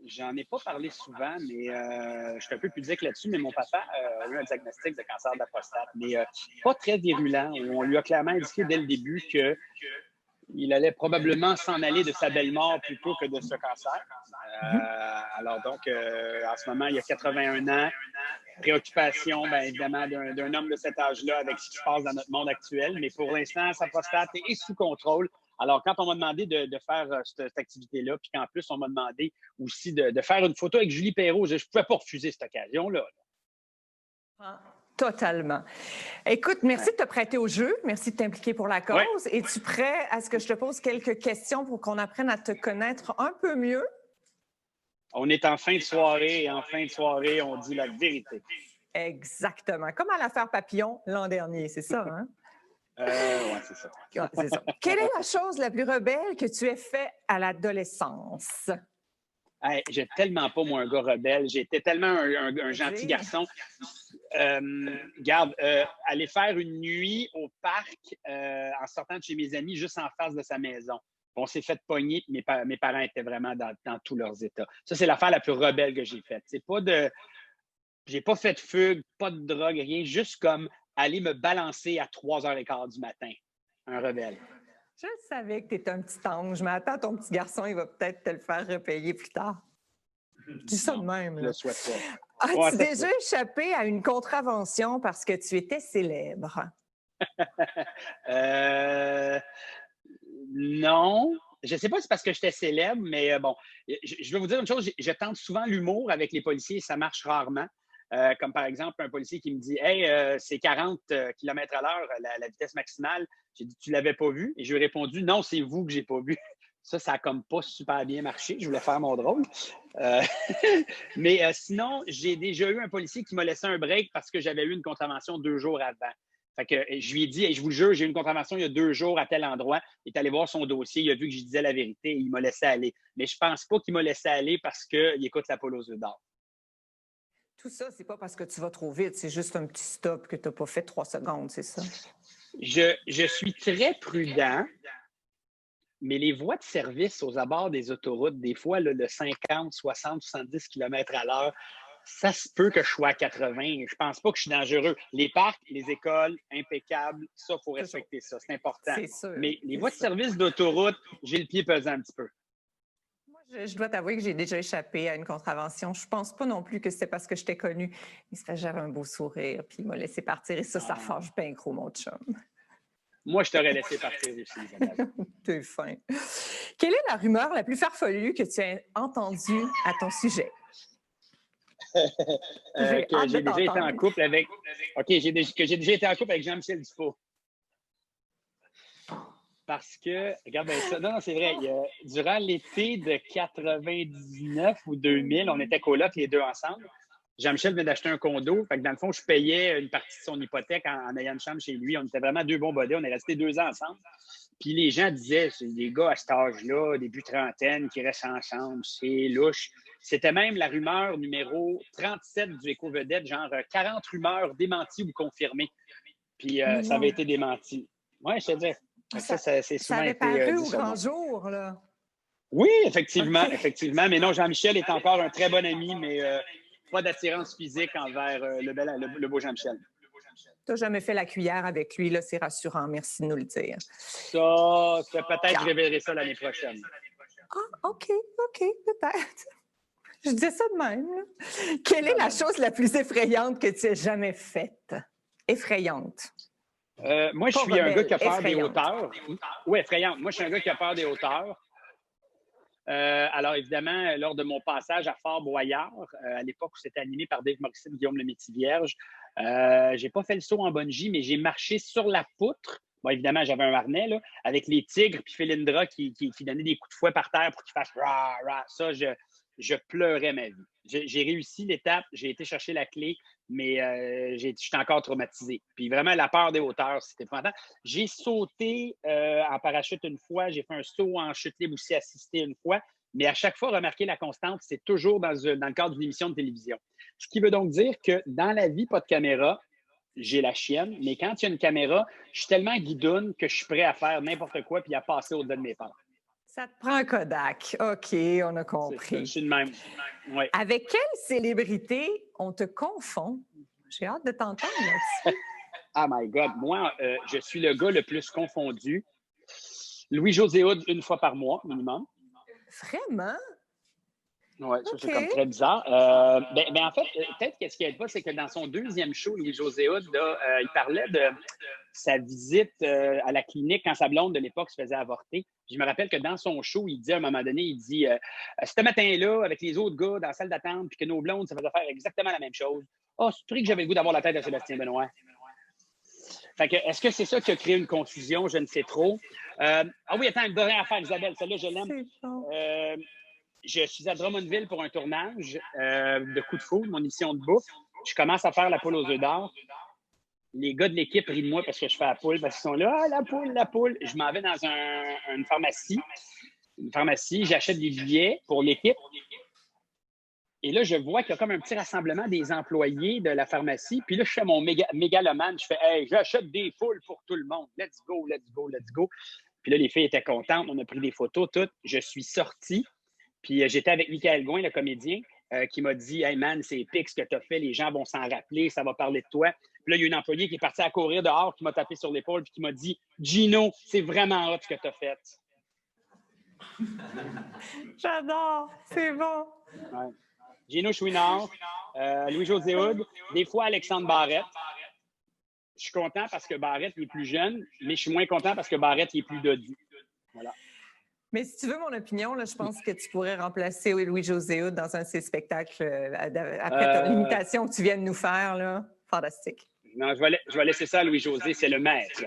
J'en ai pas parlé souvent, mais je suis un peu pudique là-dessus, mais mon papa a eu un diagnostic de cancer de la prostate, mais pas très virulent. On lui a clairement indiqué dès le début qu'il allait probablement s'en aller de sa belle mort plutôt que de ce cancer. Alors donc, en ce moment, il a 81 ans. Préoccupation, bien évidemment, d'un homme de cet âge-là avec ce qui se passe dans notre monde actuel. Mais pour l'instant, sa prostate est sous contrôle. Alors, quand on m'a demandé de faire cette activité-là, puis qu'en plus, on m'a demandé aussi de faire une photo avec Julie Perrault, je ne pouvais pas refuser cette occasion-là. Totalement. Écoute, merci de te prêter au jeu. Merci de t'impliquer pour la cause. Ouais. Es-tu prêt à ce que je te pose quelques questions pour qu'on apprenne à te connaître un peu mieux? On est en fin de soirée et en fin de soirée, on dit la vérité. Exactement. Comme à l'affaire Papillon l'an dernier, c'est ça, hein? Oui, c'est ça. Ouais, c'est ça. Quelle est la chose la plus rebelle que tu aies fait à l'adolescence? Hey, j'ai tellement pas, moi, un gars rebelle. J'étais tellement un gentil garçon. Regarde, aller faire une nuit au parc en sortant de chez mes amis juste en face de sa maison. On s'est fait pogner, puis mes parents étaient vraiment dans tous leurs états. Ça, c'est l'affaire la plus rebelle que j'ai faite. C'est pas de... J'ai pas fait de fugue, pas de drogue, rien. Juste comme aller me balancer à 3h15 du matin. Un rebelle. Je savais que tu étais un petit ange, mais attends, ton petit garçon, il va peut-être te le faire repayer plus tard. Je dis ça de même. Je le souhaite pas. As-tu déjà échappé à une contravention parce que tu étais célèbre? Non. Je ne sais pas si c'est parce que j'étais célèbre, mais bon, je vais vous dire une chose. Je tente souvent l'humour avec les policiers et ça marche rarement. Comme par exemple, un policier qui me dit « Hey, c'est 40 km/h, la vitesse maximale. » J'ai dit « Tu ne l'avais pas vu? » Et je lui ai répondu « Non, c'est vous que je n'ai pas vu. » Ça n'a comme pas super bien marché. Je voulais faire mon drôle. Mais sinon, j'ai déjà eu un policier qui m'a laissé un break parce que j'avais eu une contravention 2 jours avant. Fait que je lui ai dit, hey, je vous jure, j'ai eu une contravention il y a 2 jours à tel endroit. Il est allé voir son dossier, il a vu que je disais la vérité et il m'a laissé aller. Mais je pense pas qu'il m'a laissé aller parce qu'il écoute la poule aux œufs d'or. Tout ça, c'est pas parce que tu vas trop vite, c'est juste un petit stop que tu n'as pas fait 3 secondes, c'est ça? Je suis très prudent, mais les voies de service aux abords des autoroutes, des fois, là, le 50, 60, 70 km/h, ça se peut que je sois à 80. Je pense pas que je suis dangereux. Les parcs, les écoles, impeccables, ça, il faut respecter ça. C'est important. C'est sûr. Mais les voies de service d'autoroute, j'ai le pied pesant un petit peu. Moi, je dois t'avouer que j'ai déjà échappé à une contravention. Je pense pas non plus que c'était parce que je t'ai connu. Mais c'est parce que j'avais un beau sourire, puis il m'a laissé partir. Et ça fâche bien gros, mon chum. Moi, je t'aurais laissé partir aussi, Isabelle. T'es fin. Quelle est la rumeur la plus farfelue que tu as entendue à ton sujet? Que j'ai déjà été en couple avec... OK, que j'ai déjà été en couple avec Jean-Michel Dufault. Parce que, regarde bien ça, non, c'est vrai, durant l'été de 99 ou 2000, on était colocs les deux ensemble. Jean-Michel venait d'acheter un condo. Fait que dans le fond, je payais une partie de son hypothèque en ayant une chambre chez lui. On était vraiment deux bons bodés. On est restés 2 ans ensemble. Puis les gens disaient, c'est des gars à cet âge-là, début trentaine, qui restent ensemble, c'est louche. C'était même la rumeur numéro 37 du Éco-Vedette, genre 40 rumeurs démenties ou confirmées. Puis ça avait été démenti. Oui, je te dis. Ça c'est souvent avait été paru dit au ça, grand non. jour, là. Oui, effectivement, OK. effectivement. Mais non, Jean-Michel est encore un très bon ami, mais pas d'attirance physique envers le beau Jean-Michel. Tu n'as jamais fait la cuillère avec lui, là, c'est rassurant. Merci de nous le dire. Ça, peut-être je révélerai ça l'année prochaine. Ah, OK, peut-être. Je disais ça de même. Là. Quelle est la chose la plus effrayante que tu aies jamais faite? Effrayante. Moi, je Pas suis un gars qui a rebelle, peur des effrayante. hauteurs. Oui, effrayante. Moi, je suis un gars qui a peur des hauteurs. Alors, évidemment, lors de mon passage à Fort-Boyard, à l'époque où c'était animé par Dave Morrison, Guillaume le Métis-Vierge, j'ai pas fait le saut en bungee, mais j'ai marché sur la poutre. Bon, évidemment, j'avais un harnais, là, avec les tigres puis Philindra qui donnaient des coups de fouet par terre pour qu'ils fassent rah, rah. Ça, je pleurais ma vie. J'ai réussi l'étape, j'ai été chercher la clé, mais j'étais encore traumatisé. Puis vraiment, la peur des hauteurs, c'était épouvantable. J'ai sauté en parachute une fois, j'ai fait un saut en chute libre aussi assisté une fois, mais à chaque fois, remarquez la constante, c'est toujours dans le cadre d'une émission de télévision. Ce qui veut donc dire que dans la vie, pas de caméra, j'ai la chienne, mais quand il y a une caméra, je suis tellement guidoune que je suis prêt à faire n'importe quoi puis à passer au-delà de mes peurs. Ça te prend un Kodak. OK, on a compris. Je suis de même. Ouais. Avec quelle célébrité on te confond? J'ai hâte de t'entendre là-dessus. Oh my God. Moi, je suis le gars le plus confondu. Louis-José Hood, une fois par mois, minimum. Vraiment? Oui, ça, c'est comme très bizarre. Ben, en fait, peut-être que ce qui n'aide pas, c'est que dans son deuxième show, Louis-José Hood, là, il parlait de sa visite à la clinique quand sa blonde de l'époque se faisait avorter. Puis je me rappelle que dans son show, il dit à un moment donné, il dit ce matin-là, avec les autres gars dans la salle d'attente, puis que nos blondes se faisaient faire exactement la même chose. Oh, c'est vrai que j'avais le goût d'avoir la tête de Sébastien Benoît. Fait que, est-ce que c'est ça qui a créé une confusion? Je ne sais trop. Ah oui, attends, une dernière affaire, Isabelle. Celle-là, je l'aime. Je suis à Drummondville pour un tournage de Coup de foudre, mon émission de bouffe. Je commence à faire la poule aux œufs d'or. Les gars de l'équipe rient de moi parce que je fais la poule, parce qu'ils sont là, ah, la poule, la poule. Je m'en vais dans une pharmacie. J'achète des billets pour l'équipe. Et là, je vois qu'il y a comme un petit rassemblement des employés de la pharmacie. Puis là, je fais mon mégalomane. Je fais « Hey, j'achète des poules pour tout le monde. Let's go, let's go, let's go. » Puis là, les filles étaient contentes. On a pris des photos, toutes. Je suis sorti. Puis j'étais avec Michael Gouin, le comédien, qui m'a dit « Hey man, c'est épique ce que tu as fait. Les gens vont s'en rappeler. Ça va parler de toi. » Puis là, il y a une employée qui est partie à courir dehors, qui m'a tapé sur l'épaule puis qui m'a dit « Gino, c'est vraiment hot ce que tu as fait. » J'adore. C'est bon. Ouais. Gino Chouinard, Louis-José Hood, des fois Alexandre Barrette. Je suis content parce que Barrette est plus jeune, mais je suis moins content parce que Barrette est plus dodu. Voilà. Mais si tu veux mon opinion, là, je pense que tu pourrais remplacer Louis-José Hood dans un de ses spectacles après l'imitation que tu viens de nous faire. Là. Fantastique. Non, je vais laisser ça à Louis-José, c'est le maître.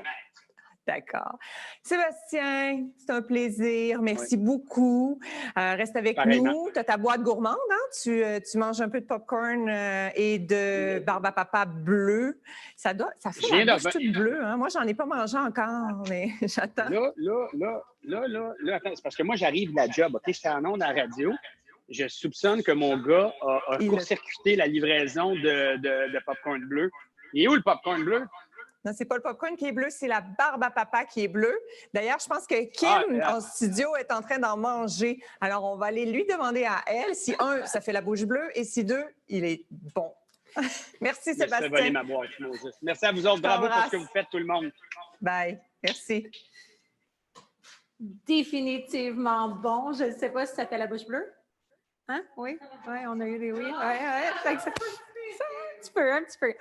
D'accord. Sébastien, c'est un plaisir. Merci beaucoup. Reste avec nous. Tu as ta boîte gourmande. Hein? Tu manges un peu de popcorn et de barbe à papa bleu. Ça fait la bouche toute bleue. Hein? Moi, j'en ai pas mangé encore, mais j'attends. Là, attends, c'est parce que moi, j'arrive de la job. OK, j'étais en ondes à la radio. Je soupçonne que mon gars a court-circuité la livraison de popcorn bleu. Il est où le popcorn bleu? Non, c'est pas le popcorn qui est bleu, c'est la barbe à papa qui est bleue. D'ailleurs, je pense que Kim, en studio, est en train d'en manger. Alors, on va aller lui demander à elle si, un, ça fait la bouche bleue, et si, deux, il est bon. Merci, Sébastien. Volé ma boîte, merci à vous autres. Bravo pour ce que vous faites, tout le monde. Bye. Merci. Définitivement bon. Je ne sais pas si ça fait la bouche bleue. Hein? Oui? Oui, on a eu des oui. Oui. Un petit peu.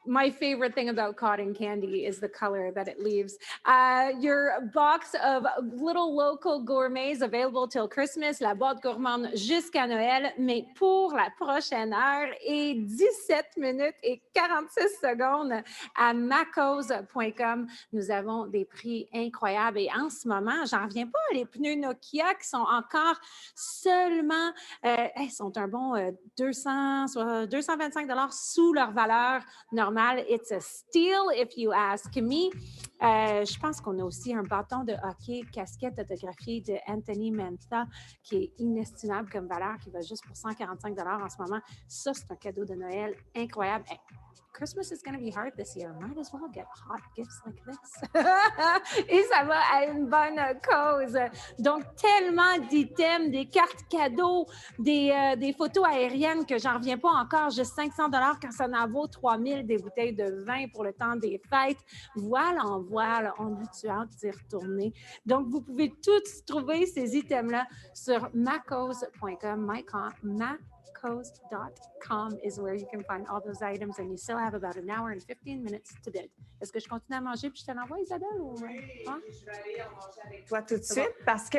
my favorite thing about cotton candy is the color that it leaves. Your box of little local gourmets available till Christmas, la boîte gourmande jusqu'à Noël, mais pour la prochaine heure et 17 minutes et 46 secondes à macos.com, nous avons des prix incroyables. Et en ce moment, j'en reviens pas, les pneus Nokia qui sont encore seulement, sont un bon 225 $ sous leur valeur normale. It's a steal if you ask me. Je pense qu'on a aussi un bâton de hockey, casquette autographiée de Anthony Mantha qui est inestimable comme valeur, qui va juste pour 145 $ en ce moment. Ça, c'est un cadeau de Noël incroyable. Hey, Christmas is going to be hard this year. Might as well get hot gifts like this. Et ça va à une bonne cause. Donc, tellement d'items, des cartes cadeaux, des photos aériennes que j'en reviens pas encore. Juste 500 $ quand ça en vaut 3000, des bouteilles de vin pour le temps des fêtes. Voile en voile, on est hâte d'y retourner. Donc, vous pouvez tous trouver ces items-là sur macos.com. Macos.com is where you can find all those items and you still have about an hour and 15 minutes to bid. Est-ce que je continue à manger puis je te l'envoie, Isabelle? Ou... Oui, je vais aller en manger avec toi tout de suite parce que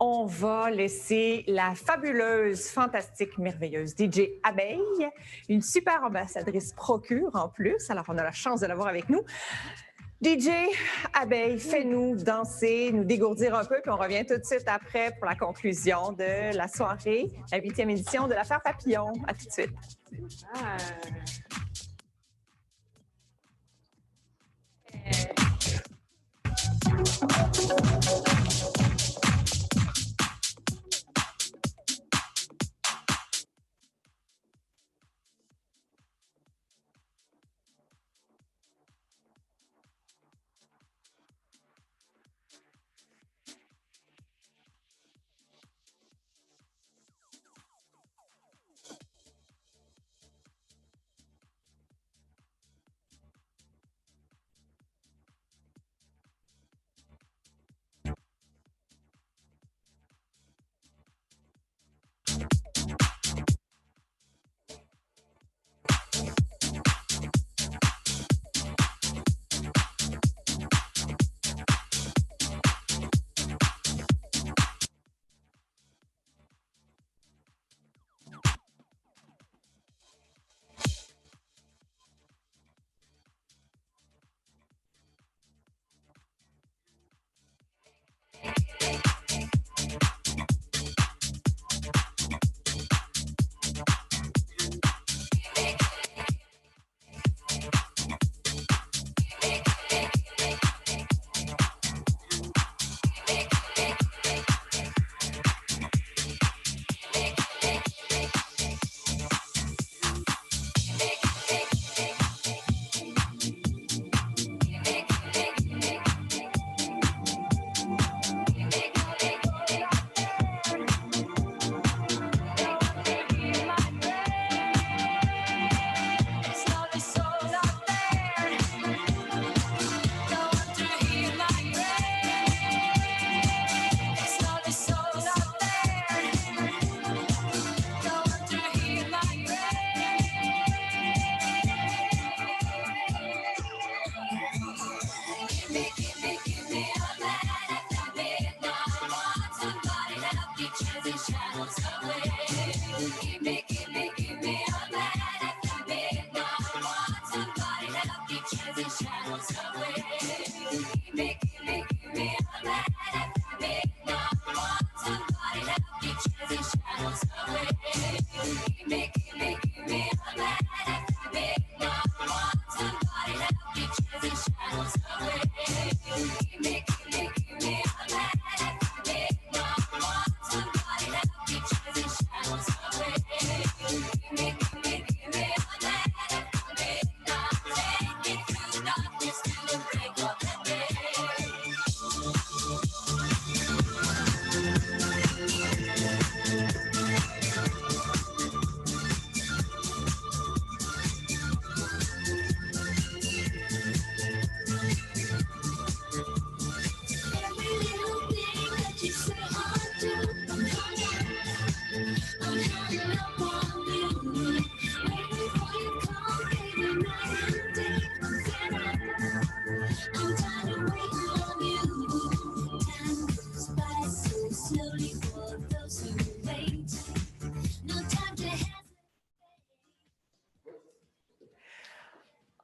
on va laisser la fabuleuse, fantastique, merveilleuse DJ Abeille, une super ambassadrice Procure en plus. Alors, on a la chance de l'avoir avec nous. DJ Abeille, fais-nous danser, nous dégourdir un peu, puis on revient tout de suite après pour la conclusion de la soirée, la 8e édition de l'Affaire Papillon. À tout de suite.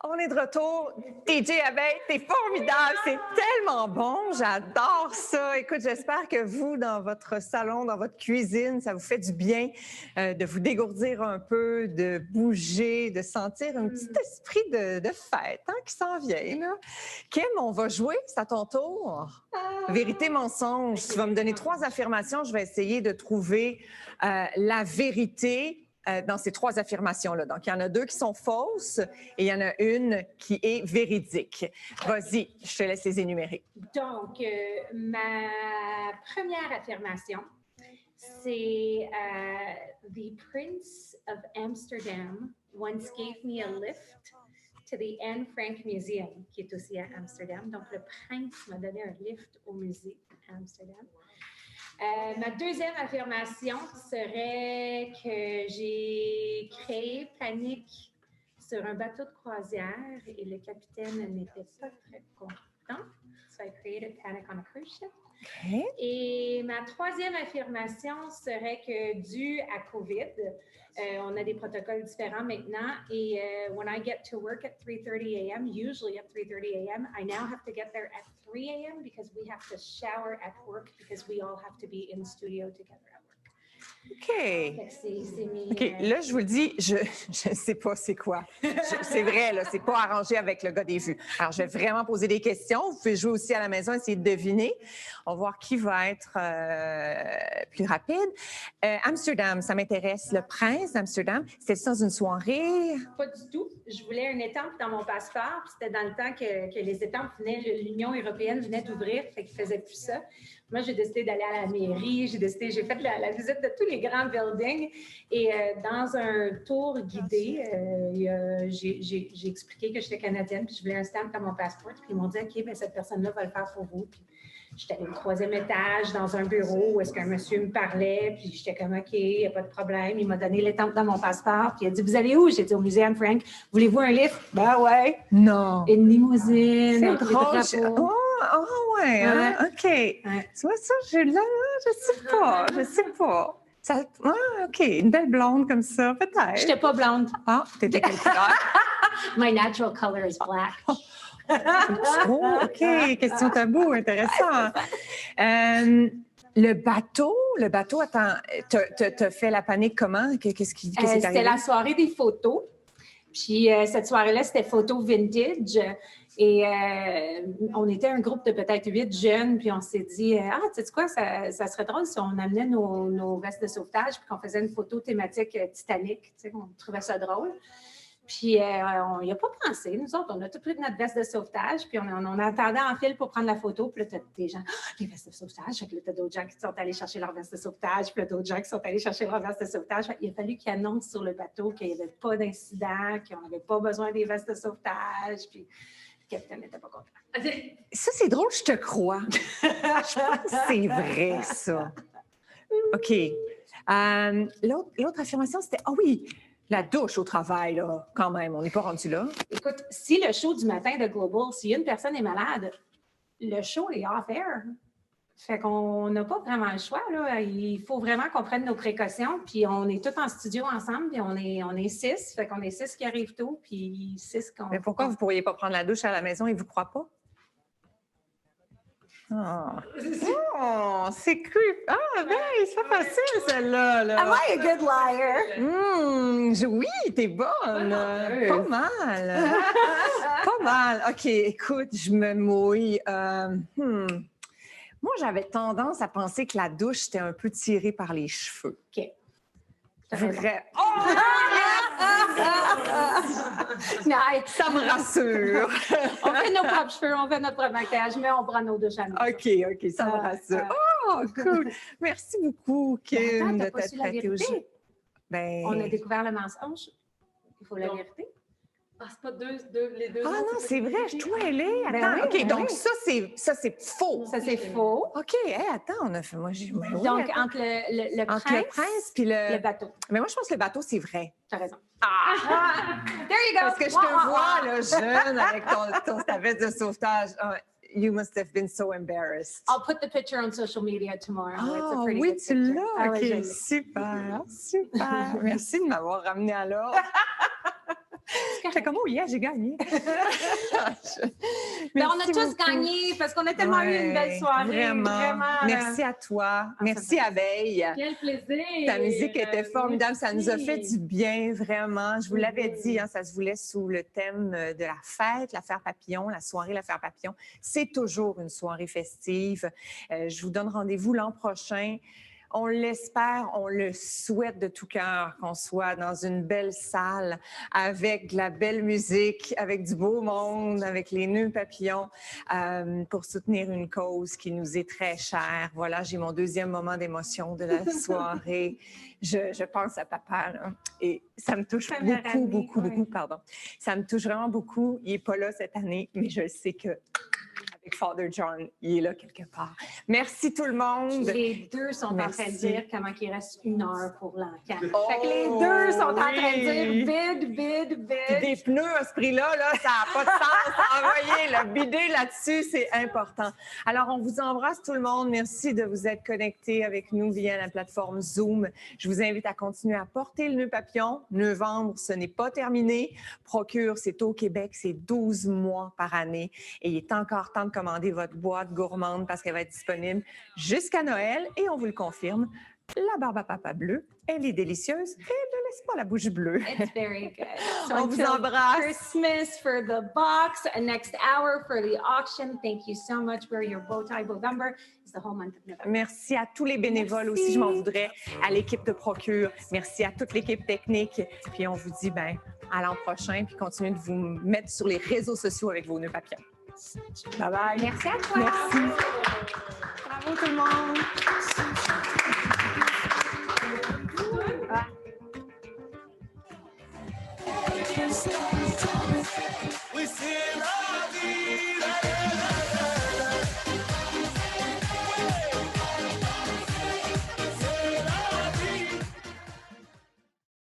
On est de retour. TJ Abeille, t'es formidable. C'est tellement bon. J'adore ça. Écoute, j'espère que vous, dans votre salon, dans votre cuisine, ça vous fait du bien de vous dégourdir un peu, de bouger, de sentir un petit esprit de fête qui s'en vient. Là. Kim, on va jouer. C'est à ton tour. Vérité, mensonge. Tu vas me donner 3 affirmations. Je vais essayer de trouver la vérité dans ces 3 affirmations-là. Donc, il y en a 2 qui sont fausses et il y en a une qui est véridique. Vas-y, je te laisse les énumérer. Donc, ma première affirmation, c'est The Prince of Amsterdam once gave me a lift to the Anne Frank Museum, qui est aussi à Amsterdam. Donc, le prince m'a donné un lift au musée à Amsterdam. Ma deuxième affirmation serait que j'ai créé panique sur un bateau de croisière et le capitaine n'était pas très content. So I created panic on a cruise ship. Okay. Et ma troisième affirmation serait que dû à COVID, on a des protocoles différents maintenant. Et when I get to work at 3:30 a.m., usually at 3:30 a.m., I now have to get there at 3 a.m. because we have to shower at work because we all have to be in studio together at work. OK. C'est mes, OK. Là, je vous le dis, je ne sais pas c'est quoi. C'est vrai, là, c'est pas arrangé avec le gars des vues. Alors, je vais vraiment poser des questions. Vous pouvez jouer aussi à la maison, essayer de deviner. On va voir qui va être plus rapide. Amsterdam, ça m'intéresse. Le prince d'Amsterdam, c'était ça dans une soirée? Pas du tout. Je voulais une étampe dans mon passeport. C'était dans le temps que les étampes venaient, l'Union européenne venait d'ouvrir, fait qu'ils ne faisaient plus ça. Moi, j'ai décidé d'aller à la mairie, j'ai fait la visite de tous les grands buildings et dans un tour guidé, j'ai expliqué que j'étais canadienne puis je voulais un stamp dans mon passeport. Puis ils m'ont dit, OK, bien, cette personne-là va le faire pour vous. Puis j'étais allée au 3e étage dans un bureau où est-ce qu'un monsieur me parlait, puis j'étais comme, OK, il n'y a pas de problème. Il m'a donné l'étampe dans mon passeport, puis il a dit, vous allez où? J'ai dit, au musée Anne Frank. Voulez-vous un lift? Ben ouais. Non. Une limousine. C'est drôle. Ouais, hein? OK. Ouais. Tu vois ça, je sais pas. Ça, OK, une belle blonde comme ça, peut-être. J'étais pas blonde. Ah, t'étais quelle couleur? My natural color is black. Oh, OK, question tabou, intéressant. Le bateau, attends, t'as fait la panique comment? Qu'est-ce qui est arrivé? C'était la soirée des photos. Puis cette soirée-là, c'était photo vintage. Et on était un groupe de peut-être 8 jeunes, puis on s'est dit, tu sais quoi, ça serait drôle si on amenait nos vestes de sauvetage, puis qu'on faisait une photo thématique Titanic, tu sais, on trouvait ça drôle. Puis on n'y a pas pensé. Nous autres, on a tout pris notre veste de sauvetage, puis on attendait en file pour prendre la photo, puis là, t'as des gens, les vestes de sauvetage, fait que là, t'as d'autres gens qui sont allés chercher leur veste de sauvetage, puis là, d'autres gens qui sont allés chercher leur veste de sauvetage. Fait qu'il a fallu qu'ils annoncent sur le bateau qu'il n'y avait pas d'incident, qu'on n'avait pas besoin des vestes de sauvetage, puis le capitaine n'était pas content. Ça, c'est drôle, je te crois. Je pense que c'est vrai, ça. OK. L'autre affirmation, c'était, oui, la douche au travail, là, quand même, on n'est pas rendu là. Écoute, si le show du matin de Global, si une personne est malade, le show est off-air. Fait qu'on n'a pas vraiment le choix, là. Il faut vraiment qu'on prenne nos précautions, puis on est tous en studio ensemble, puis on est 6, fait qu'on est 6 qui arrivent tôt, puis 6 qu'on... Mais pourquoi vous ne pourriez pas prendre la douche à la maison, ils ne vous croient pas? C'est cru. Ben, c'est pas facile, celle-là. Là. Am I a good liar? Oui, t'es bonne. Pas mal. Pas mal. OK, écoute, je me mouille. Moi, j'avais tendance à penser que la douche, c'était un peu tiré par les cheveux. OK. Vrai. Nice. Ça me rassure. On fait nos propres cheveux, on fait notre propre maquillage, mais on prend nos douches à nous. OK, ça me rassure. Cool. Merci beaucoup, Kim, de t'as pas su la t'être prêtée au vérité? jeu. Ben... On a découvert le mensonge. Il faut la vérité. C'est pas les deux. Ah non, c'est vrai, je suis mêlée. Attends, Ben oui, OK, ben donc oui. ça, c'est faux. Ça, c'est faux. OK, attends, on a fait... Moi, Donc, entre le prince puis le bateau. Mais moi, je pense que le bateau, c'est vrai. T'as raison. There you go! Parce que je te vois, là, jeune, avec ta veste de sauvetage. You must have been so embarrassed. I'll put the picture on social media tomorrow. It's a pretty oui, good tu picture. l'as. ouais, je l'ai. OK, super. Merci de m'avoir ramené à l'ordre. C'est J'étais comme, oh yeah, j'ai gagné. Mais on a Merci tous beaucoup. gagné parce qu'on a tellement eu une belle soirée. Vraiment. Merci à toi. Merci, Abeille. Quel plaisir! Ta musique était formidable. Ça nous a Merci. fait du bien, vraiment. Je vous l'avais dit, hein, ça se voulait sous le thème de la fête, l'affaire papillon, la soirée l'affaire papillon. C'est toujours une soirée festive. Je vous donne rendez-vous l'an prochain. On l'espère, on le souhaite de tout cœur qu'on soit dans une belle salle avec de la belle musique, avec du beau monde, avec les nœuds papillons pour soutenir une cause qui nous est très chère. Voilà, j'ai mon deuxième moment d'émotion de la soirée. Je pense à papa là, et ça me touche beaucoup, pardon. Ça me touche vraiment beaucoup. Il n'est pas là cette année, mais je sais que avec Father John, il est là quelque part. Merci tout le monde. Les deux sont Merci. en train de dire comment il reste 1 heure pour l'enquête. Oh, fait que les deux sont en train oui. de dire bid. Puis des pneus à ce prix-là, là, ça n'a pas de sens à envoyer. Le bidet là-dessus, c'est important. Alors, on vous embrasse tout le monde. Merci de vous être connectés avec nous via la plateforme Zoom. Je vous invite à continuer à porter le nœud papillon. Novembre, ce n'est pas terminé. Procure, c'est au Québec, c'est 12 mois par année. Et il est encore temps de commander votre boîte gourmande parce qu'elle va être disponible jusqu'à Noël. Et on vous le confirme, la barbe à papa bleue, elle est délicieuse et ne laisse pas la bouche bleue. It's very good. So On vous until embrasse. Christmas for the box, and next hour for the auction. Thank you so much. Wear your bow tie November. It's the whole month of November. Merci à tous les bénévoles aussi, je m'en voudrais, à l'équipe de Procure. Merci à toute l'équipe technique. Puis on vous dit à l'an prochain, puis continuez de vous mettre sur les réseaux sociaux avec vos nœuds papillons. Bye bye. Merci à toi. Merci. Bravo tout le monde. We see la vie.